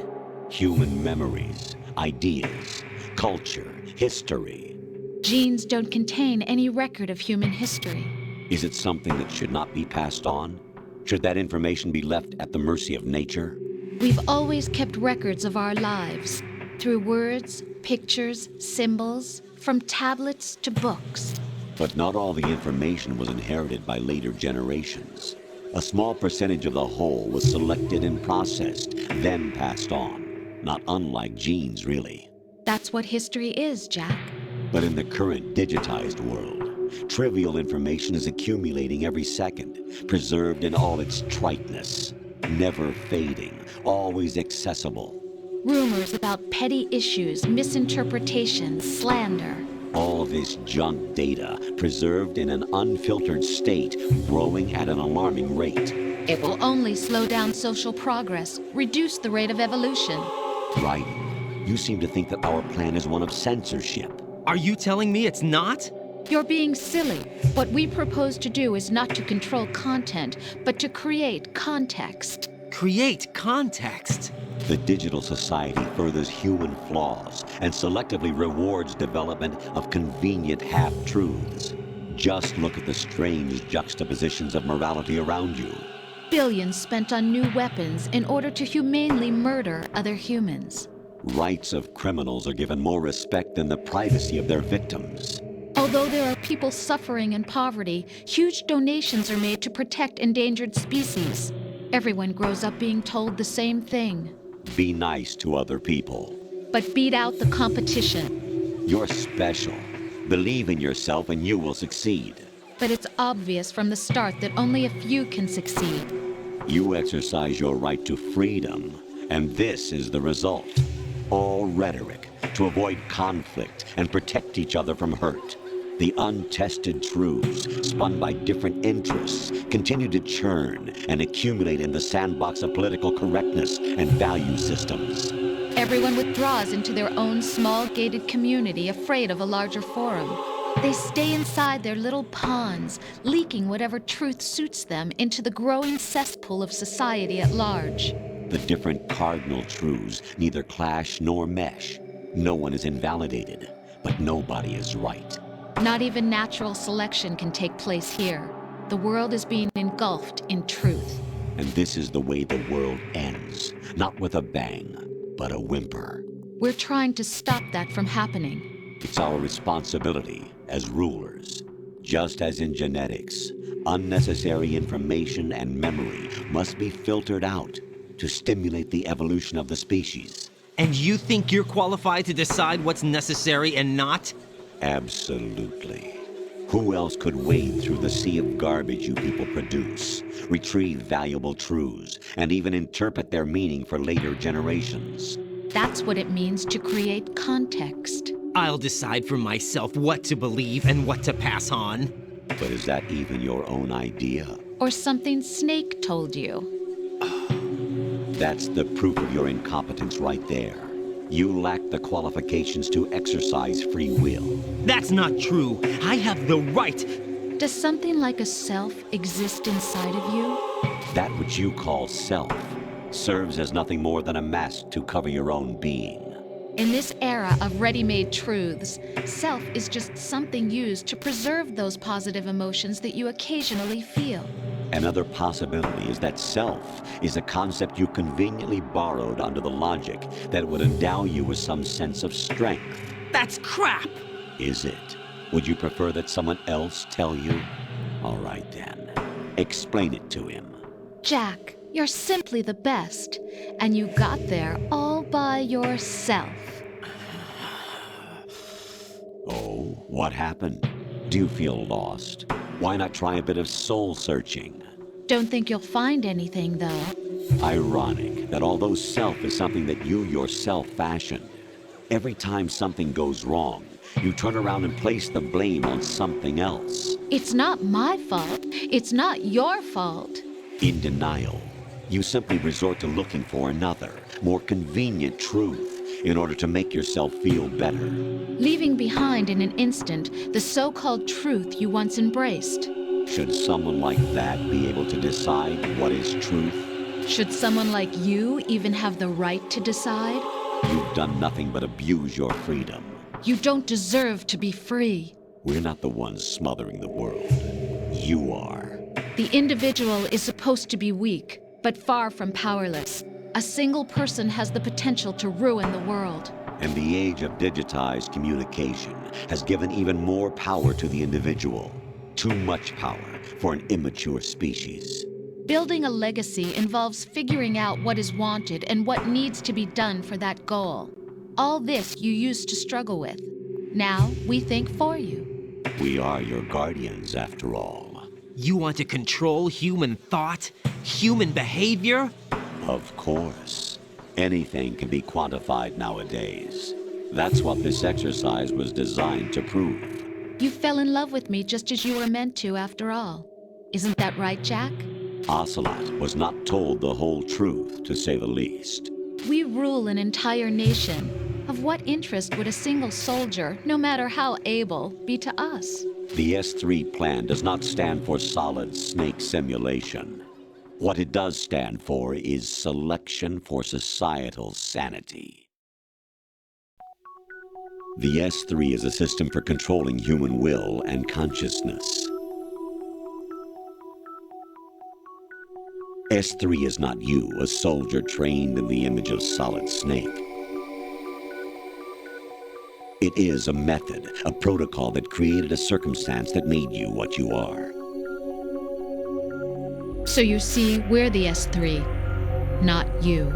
Human memories, ideas, culture, history. Genes don't contain any record of human history. Is it something that should not be passed on? Should that information be left at the mercy of nature? We've always kept records of our lives, through words, pictures, symbols, from tablets to books. But not all the information was inherited by later generations. A small percentage of the whole was selected and processed, then passed on. Not unlike genes, really. That's what history is, Jack. But in the current digitized world, trivial information is accumulating every second, preserved in all its triteness, never fading, always accessible. Rumors about petty issues, misinterpretations, slander. All this junk data, preserved in an unfiltered state, growing at an alarming rate. It will only slow down social progress, reduce the rate of evolution. Right. You seem to think that our plan is one of censorship. Are you telling me it's not? You're being silly. What we propose to do is not to control content, but to create context. Create context? The digital society furthers human flaws and selectively rewards development of convenient half-truths. Just look at the strange juxtapositions of morality around you. Billions spent on new weapons in order to humanely murder other humans. Rights of criminals are given more respect than the privacy of their victims. Although there are people suffering in poverty, huge donations are made to protect endangered species. Everyone grows up being told the same thing. Be nice to other people. but beat out the competition. You're special. Believe in yourself and you will succeed. But it's obvious from the start that only a few can succeed. You exercise your right to freedom, and this is the result. All rhetoric to avoid conflict and protect each other from hurt. The untested truths, spun by different interests, continue to churn and accumulate in the sandbox of political correctness and value systems. Everyone withdraws into their own small gated community, afraid of a larger forum. They stay inside their little ponds, leaking whatever truth suits them into the growing cesspool of society at large. The different cardinal truths neither clash nor mesh. No one is invalidated, but nobody is right. Not even natural selection can take place here. The world is being engulfed in truth. And this is the way the world ends, not with a bang, but a whimper. We're trying to stop that from happening. It's our responsibility as rulers. Just as in genetics, unnecessary information and memory must be filtered out to stimulate the evolution of the species. And you think you're qualified to decide what's necessary and not? Absolutely. Who else could wade through the sea of garbage you people produce, retrieve valuable truths, and even interpret their meaning for later generations? That's what it means to create context. I'll decide for myself what to believe and what to pass on. But is that even your own idea? Or something Snake told you? That's the proof of your incompetence right there. You lack the qualifications to exercise free will. That's not true. I have the right. Does something like a self exist inside of you? That which you call self serves as nothing more than a mask to cover your own being. In this era of ready-made truths, self is just something used to preserve those positive emotions that you occasionally feel. Another possibility is that self is a concept you conveniently borrowed under the logic that would endow you with some sense of strength. That's crap! Is it? Would you prefer that someone else tell you? All right then. Explain it to him. Jack, you're simply the best, and you got there all by yourself. Oh, what happened? Do you feel lost? Why not try a bit of soul-searching? Don't think you'll find anything, though. Ironic that although self is something that you yourself fashioned, every time something goes wrong, you turn around and place the blame on something else. It's not my fault. It's not your fault. In denial, you simply resort to looking for another, more convenient truth in order to make yourself feel better. Leaving behind in an instant the so-called truth you once embraced. Should someone like that be able to decide what is truth? Should someone like you even have the right to decide? You've done nothing but abuse your freedom. You don't deserve to be free. We're not the ones smothering the world. You are. The individual is supposed to be weak, but far from powerless. A single person has the potential to ruin the world. And the age of digitized communication has given even more power to the individual. Too much power for an immature species. Building a legacy involves figuring out what is wanted and what needs to be done for that goal. All this you used to struggle with. Now we think for you. We are your guardians, after all. You want to control human thought? Human behavior? Of course. Anything can be quantified nowadays. That's what this exercise was designed to prove. You fell in love with me just as you were meant to, after all. Isn't that right, Jack? Ocelot was not told the whole truth, to say the least. We rule an entire nation. Of what interest would a single soldier, no matter how able, be to us? The S3 plan does not stand for solid snake simulation. What it does stand for is selection for societal sanity. The S3 is a system for controlling human will and consciousness. S3 is not you, a soldier trained in the image of Solid Snake. It is a method, a protocol that created a circumstance that made you what you are. So you see, we're the S3, not you.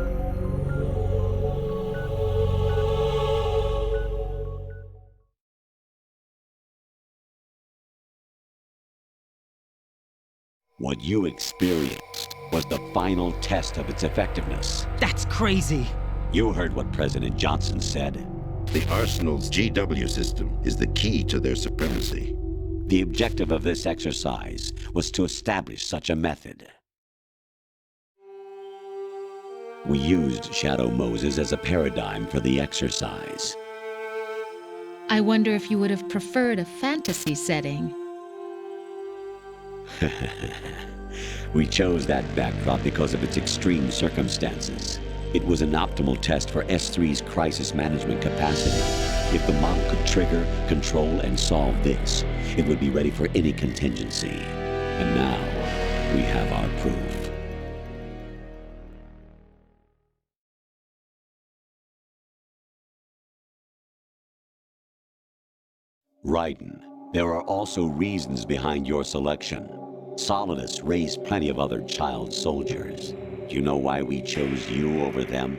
What you experienced was the final test of its effectiveness. That's crazy. You heard what President Johnson said. The Arsenal's GW system is the key to their supremacy. The objective of this exercise was to establish such a method. We used Shadow Moses as a paradigm for the exercise. I wonder if you would have preferred a fantasy setting. We chose that backdrop because of its extreme circumstances. It was an optimal test for S3's crisis management capacity. If the model could trigger, control, and solve this, it would be ready for any contingency. And now, we have our proof. Raiden, there are also reasons behind your selection. Solidus raised plenty of other child soldiers. Do you know why we chose you over them?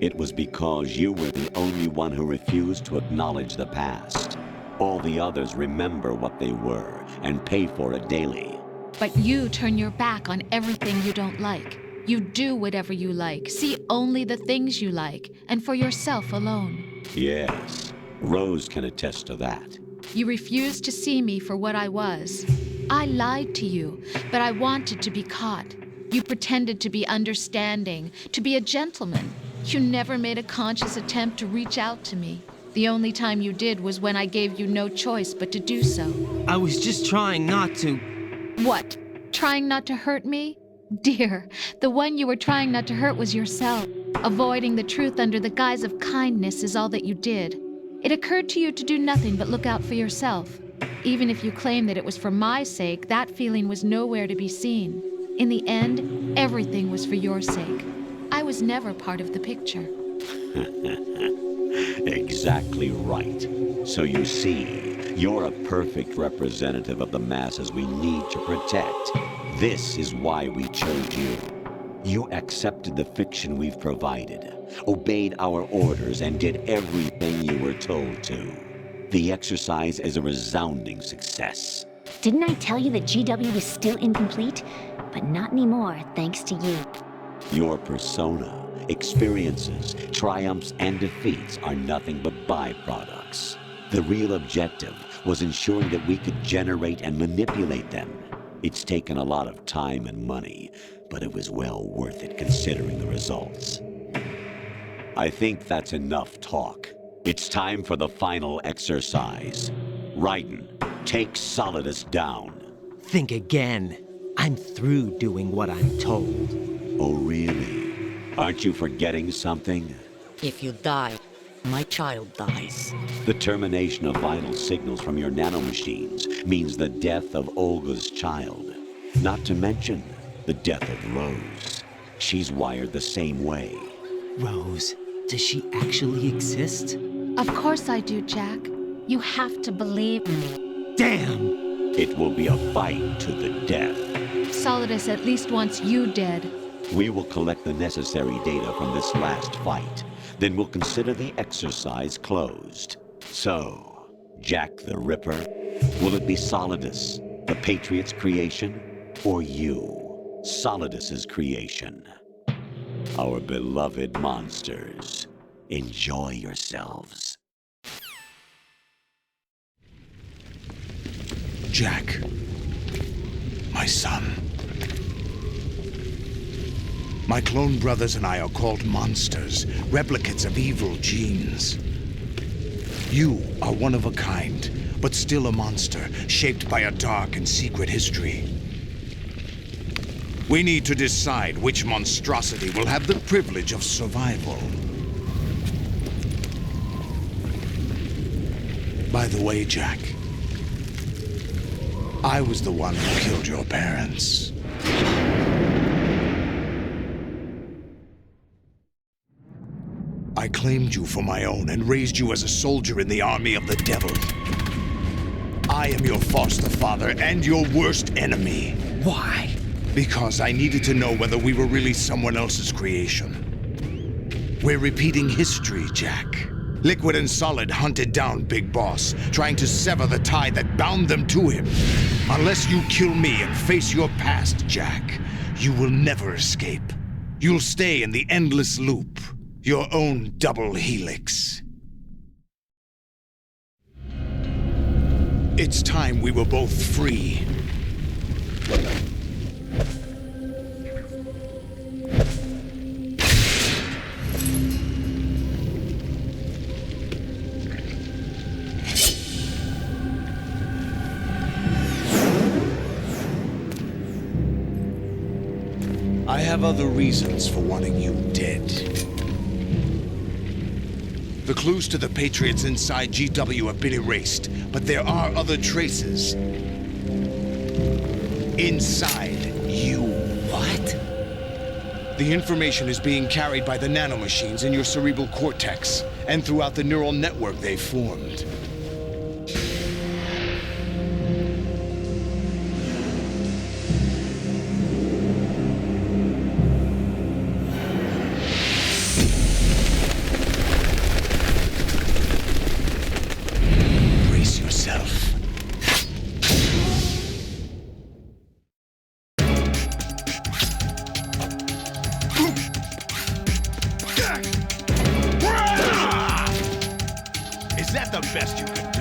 It was because you were the only one who refused to acknowledge the past. All the others remember what they were and pay for it daily. But you turn your back on everything you don't like. You do whatever you like, see only the things you like, and for yourself alone. Yes, Rose can attest to that. You refused to see me for what I was. I lied to you, but I wanted to be caught. You pretended to be understanding, to be a gentleman. You never made a conscious attempt to reach out to me. The only time you did was when I gave you no choice but to do so. I was just trying not to... What? Trying not to hurt me? Dear, the one you were trying not to hurt was yourself. Avoiding the truth under the guise of kindness is all that you did. It occurred to you to do nothing but look out for yourself. Even if you claim that it was for my sake, that feeling was nowhere to be seen. In the end, everything was for your sake. I was never part of the picture. Exactly right. So you see, you're a perfect representative of the masses we need to protect. This is why we chose you. You accepted the fiction we've provided, obeyed our orders, and did everything you were told to. The exercise is a resounding success. Didn't I tell you that GW was still incomplete? But not anymore, thanks to you. Your persona, experiences, triumphs, and defeats are nothing but byproducts. The real objective was ensuring that we could generate and manipulate them. It's taken a lot of time and money, but it was well worth it considering the results. I think that's enough talk. It's time for the final exercise. Raiden, take Solidus down. Think again. I'm through doing what I'm told. Oh, really? Aren't you forgetting something? If you die, my child dies. The termination of vital signals from your nanomachines means the death of Olga's child. Not to mention the death of Rose. She's wired the same way. Rose, does she actually exist? Of course I do, Jack. You have to believe me. Damn! It will be a fight to the death. Solidus at least wants you dead. We will collect the necessary data from this last fight. Then we'll consider the exercise closed. So, Jack the Ripper, will it be Solidus, the Patriot's creation, or you, Solidus's creation? Our beloved monsters, enjoy yourselves. Jack, my son. My clone brothers and I are called monsters, replicates of evil genes. You are one of a kind, but still a monster, shaped by a dark and secret history. We need to decide which monstrosity will have the privilege of survival. By the way, Jack, I was the one who killed your parents. I claimed you for my own and raised you as a soldier in the army of the devil. I am your foster father and your worst enemy. Why? Because I needed to know whether we were really someone else's creation. We're repeating history, Jack. Liquid and Solid hunted down Big Boss, trying to sever the tie that bound them to him. Unless you kill me and face your past, Jack, you will never escape. You'll stay in the endless loop, your own double helix. It's time we were both free. I have other reasons for wanting you dead. The clues to the Patriots inside GW have been erased, but there are other traces. Inside you. What? The information is being carried by the nanomachines in your cerebral cortex, and throughout the neural network they've formed. Is that the best you can do?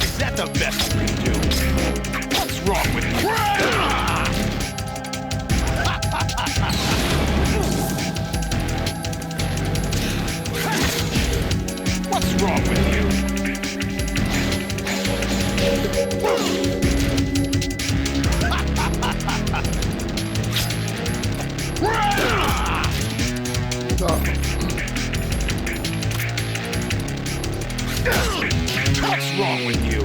Is that the best you can do? What's wrong with you? What's wrong with you? What's wrong with you?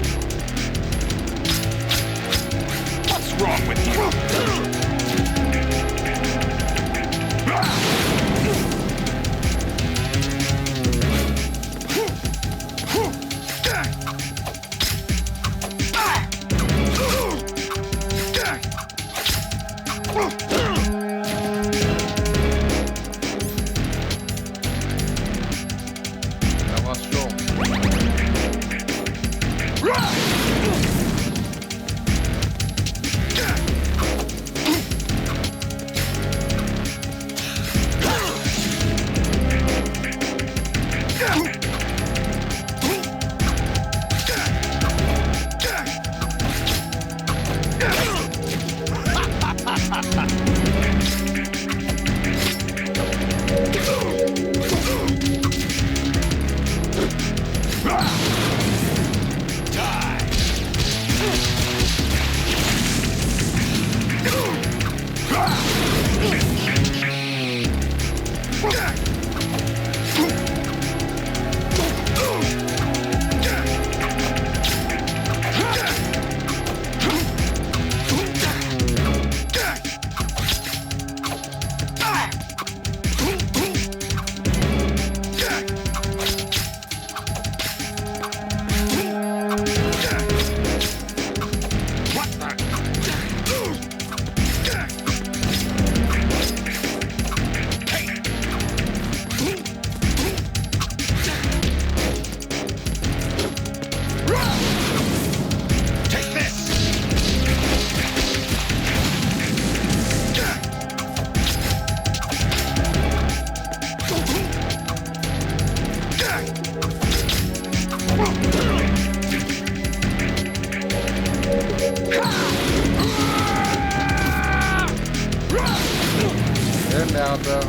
What's wrong with you?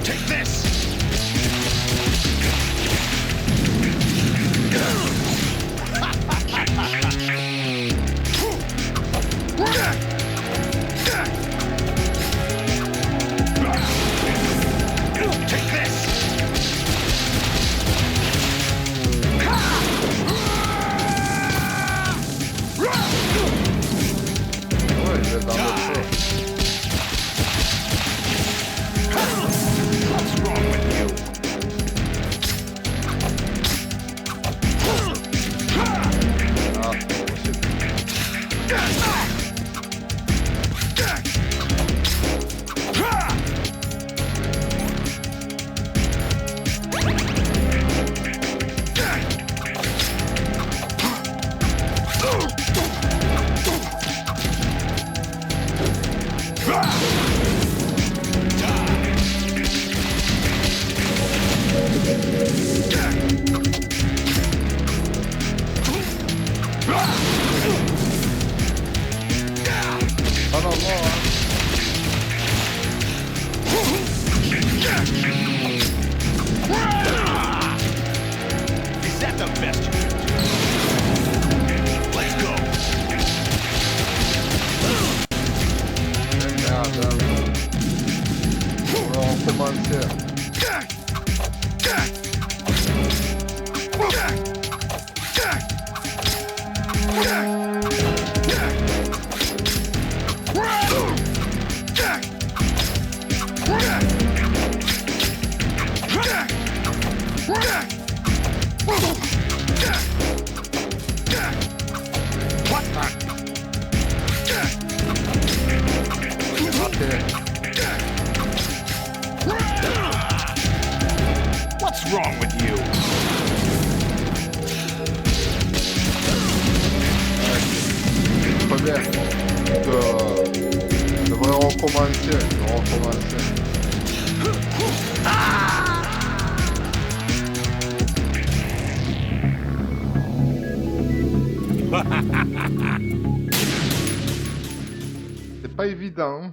Take this! Take this! What's wrong? recommencer. What's wrong with you? Très bien. Je devrais recommencer. C'est pas évident.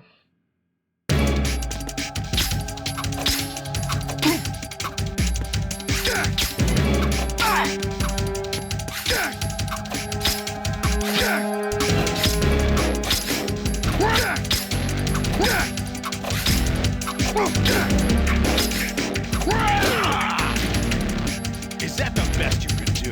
Is that the best you could do?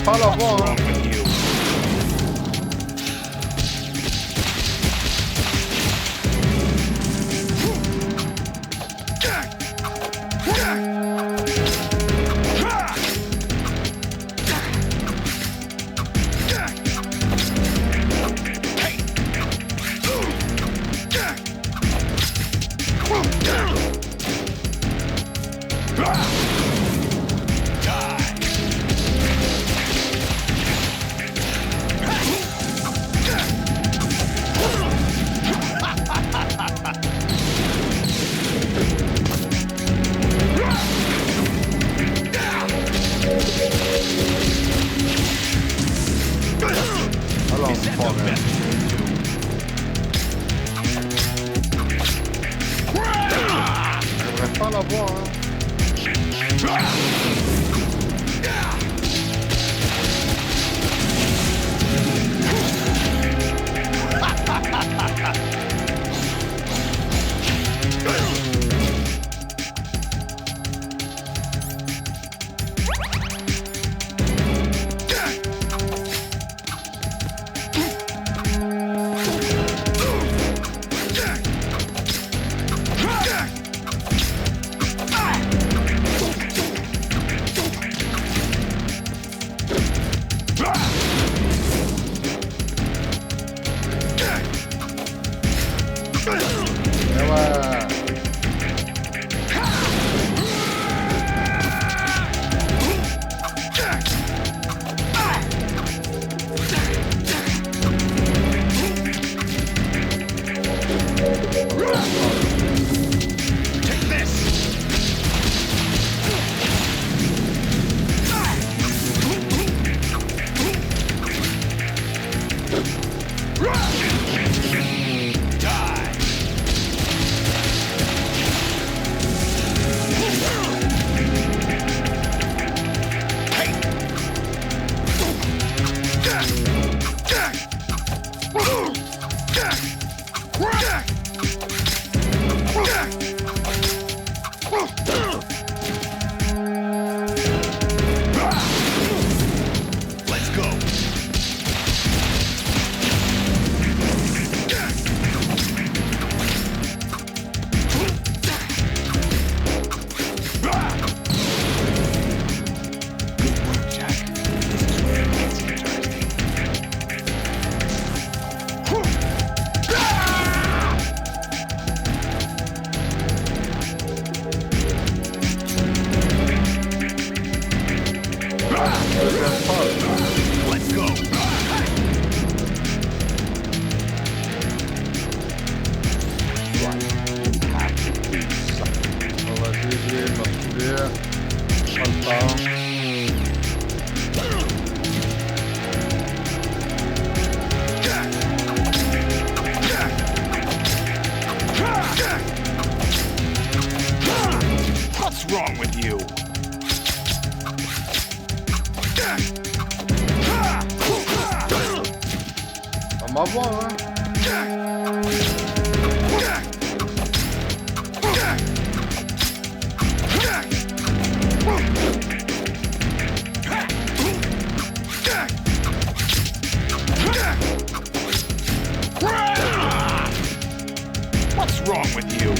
Pas la voix, hein. Let's go. What's wrong with you? On va voir, hein. What's wrong with you?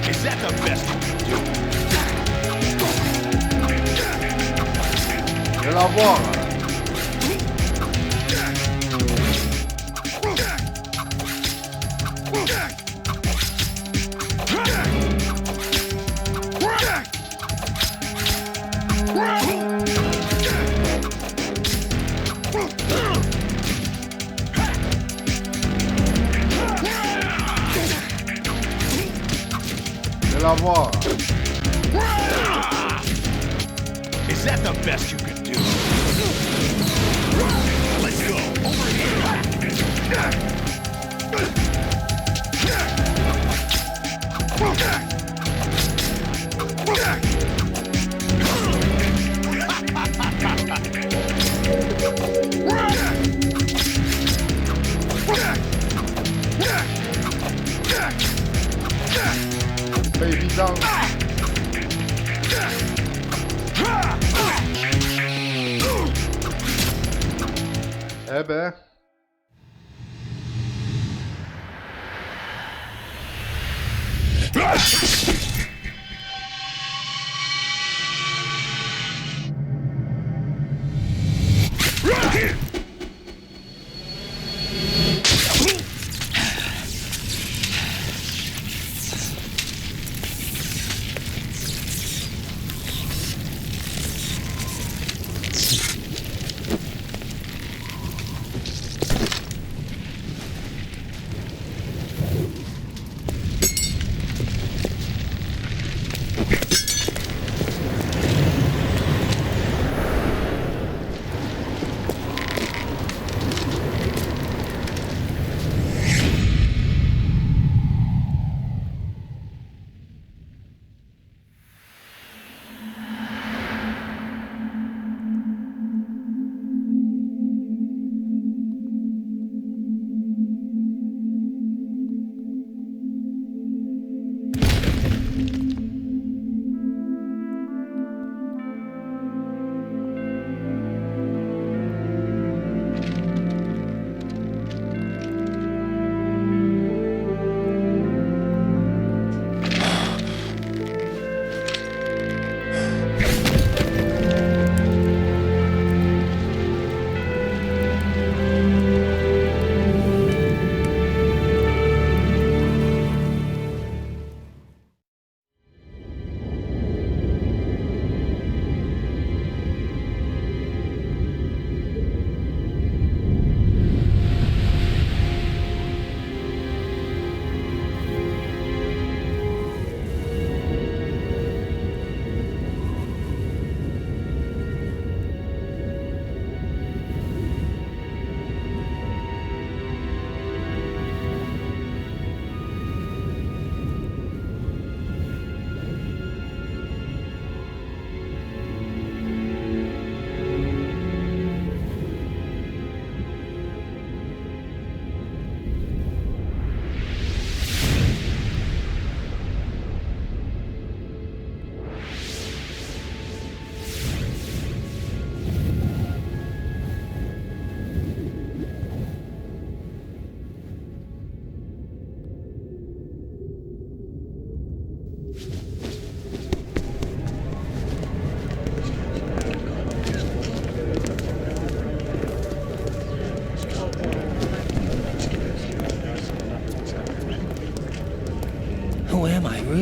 Is that the best you can do? Je vais la voir. Je vais la voir. Is that the best you can do? Let's go. Over C'est pas évident. Eh ben.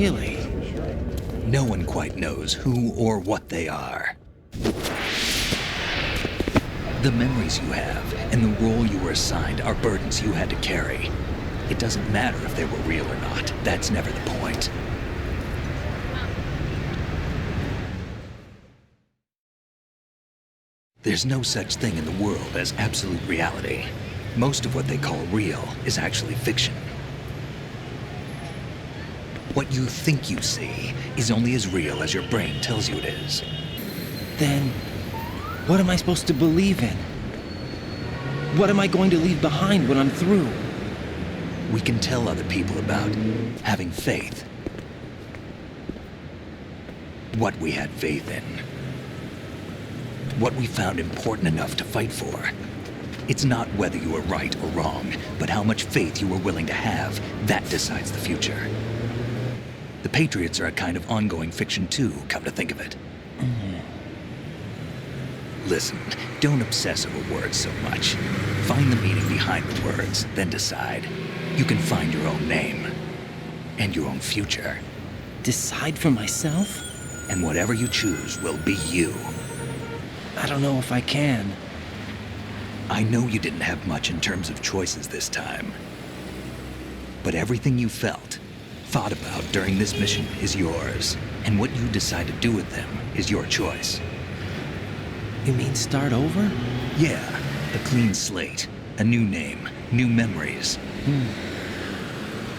Really? No one quite knows who or what they are. The memories you have and the role you were assigned are burdens you had to carry. It doesn't matter if they were real or not. That's never the point. There's no such thing in the world as absolute reality. Most of what they call real is actually fiction. What you think you see is only as real as your brain tells you it is. Then, what am I supposed to believe in? What am I going to leave behind when I'm through? We can tell other people about having faith. What we had faith in. What we found important enough to fight for. It's not whether you were right or wrong, but how much faith you were willing to have. That decides the future. The Patriots are a kind of ongoing fiction too, come to think of it. Listen, don't obsess over words so much. Find the meaning behind the words, then decide. You can find your own name. And your own future. Decide for myself? And whatever you choose will be you. I don't know if I can. I know you didn't have much in terms of choices this time. But everything you felt, thought about during this mission is yours. And what you decide to do with them is your choice. You mean start over? Yeah, a clean slate, a new name, new memories.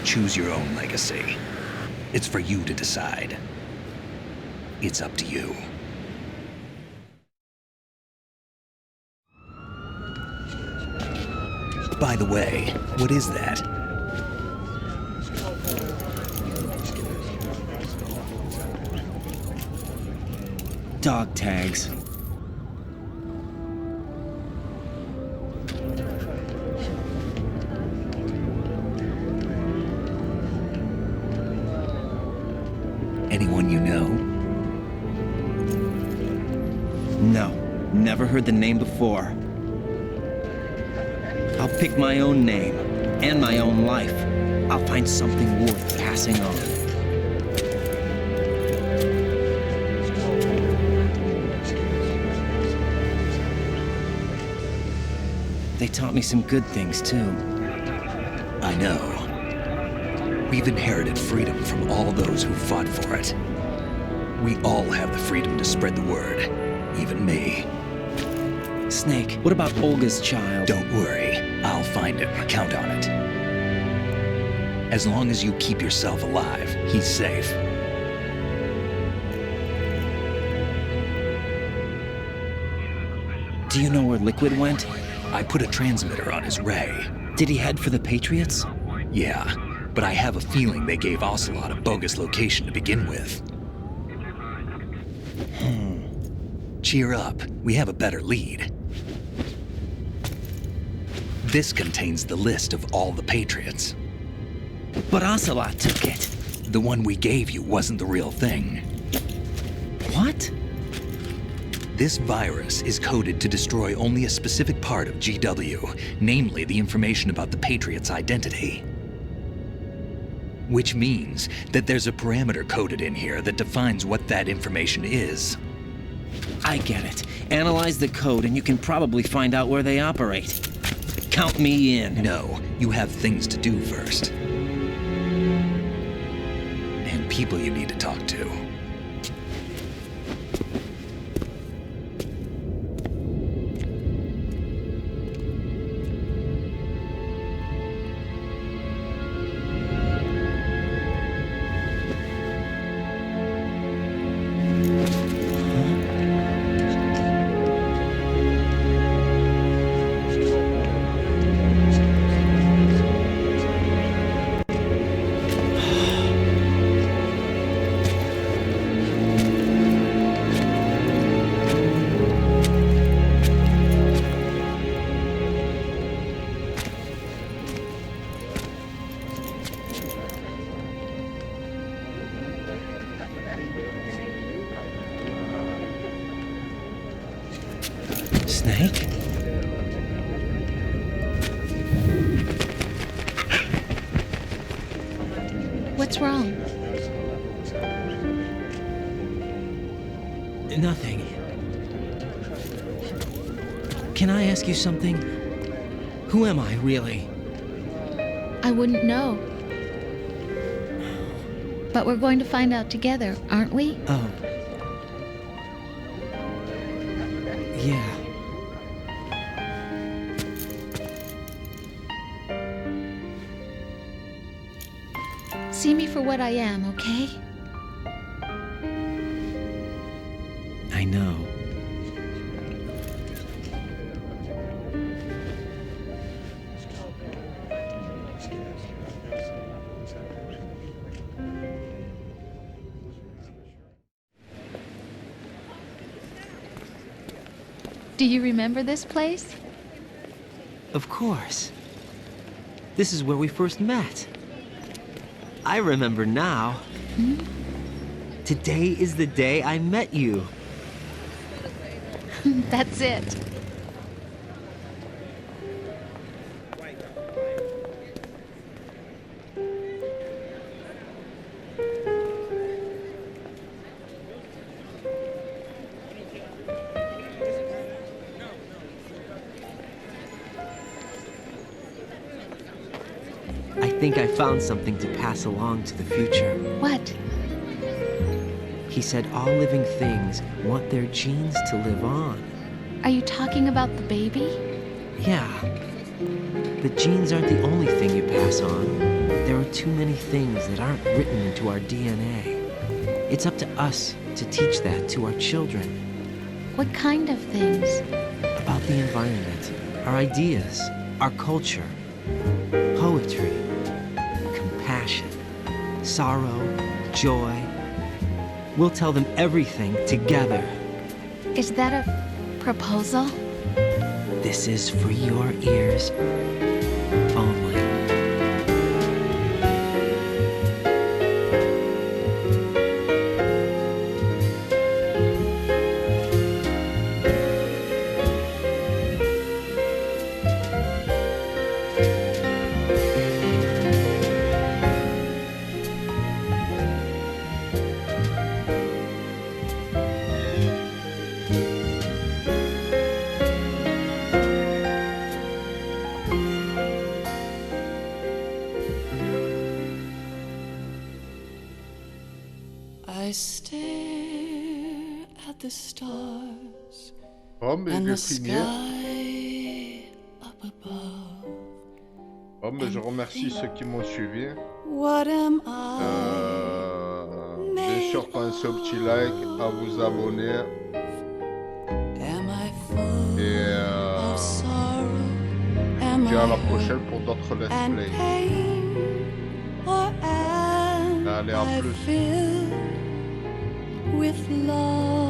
Choose your own legacy. It's for you to decide. It's up to you. By the way, what is that? Dog tags. Anyone you know? No, never heard the name before. I'll pick my own name, and my own life. I'll find something worth passing on. They taught me some good things, too. I know. We've inherited freedom from all those who fought for it. We all have the freedom to spread the word, even me. Snake, what about Olga's child? Don't worry, I'll find him. Count on it. As long as you keep yourself alive, he's safe. Do you know where Liquid went? I put a transmitter on his ray. Did he head for the Patriots? Yeah, but I have a feeling they gave Ocelot a bogus location to begin with. Cheer up, we have a better lead. This contains the list of all the Patriots. But Ocelot took it. The one we gave you wasn't the real thing. What? This virus is coded to destroy only a specific part of GW, namely the information about the Patriots' identity. Which means that there's a parameter coded in here that defines what that information is. I get it. Analyze the code and you can probably find out where they operate. Count me in. No, you have things to do first. And people you need to talk to. Snake? What's wrong? Nothing. Can I ask you something? Who am I, really? I wouldn't know. But we're going to find out together, aren't we? Oh. Yeah. See me for what I am, okay? I know. Do you remember this place? Of course. This is where we first met. I remember now. Hmm? Today is the day I met you. That's it. I think I found something to pass along to the future. What? He said all living things want their genes to live on. Are you talking about the baby? Yeah. The genes aren't the only thing you pass on. There are too many things that aren't written into our DNA. It's up to us to teach that to our children. What kind of things? About the environment, our ideas, our culture, poetry, compassion, sorrow, joy. We'll tell them everything together. Is that a proposal? This is for your ears only. I stare at the stars Oh, mais and j'ai the fini. sky up above. Oh, mais je remercie ceux qui m'ont suivi. What am I? Bien sûr, pensez au petit like, à vous abonner. Am I full Et of sorrow? Am puis à la I prochaine hurt pour d'autres let's and play. pain? Or am Allez, à I plus. filled with love?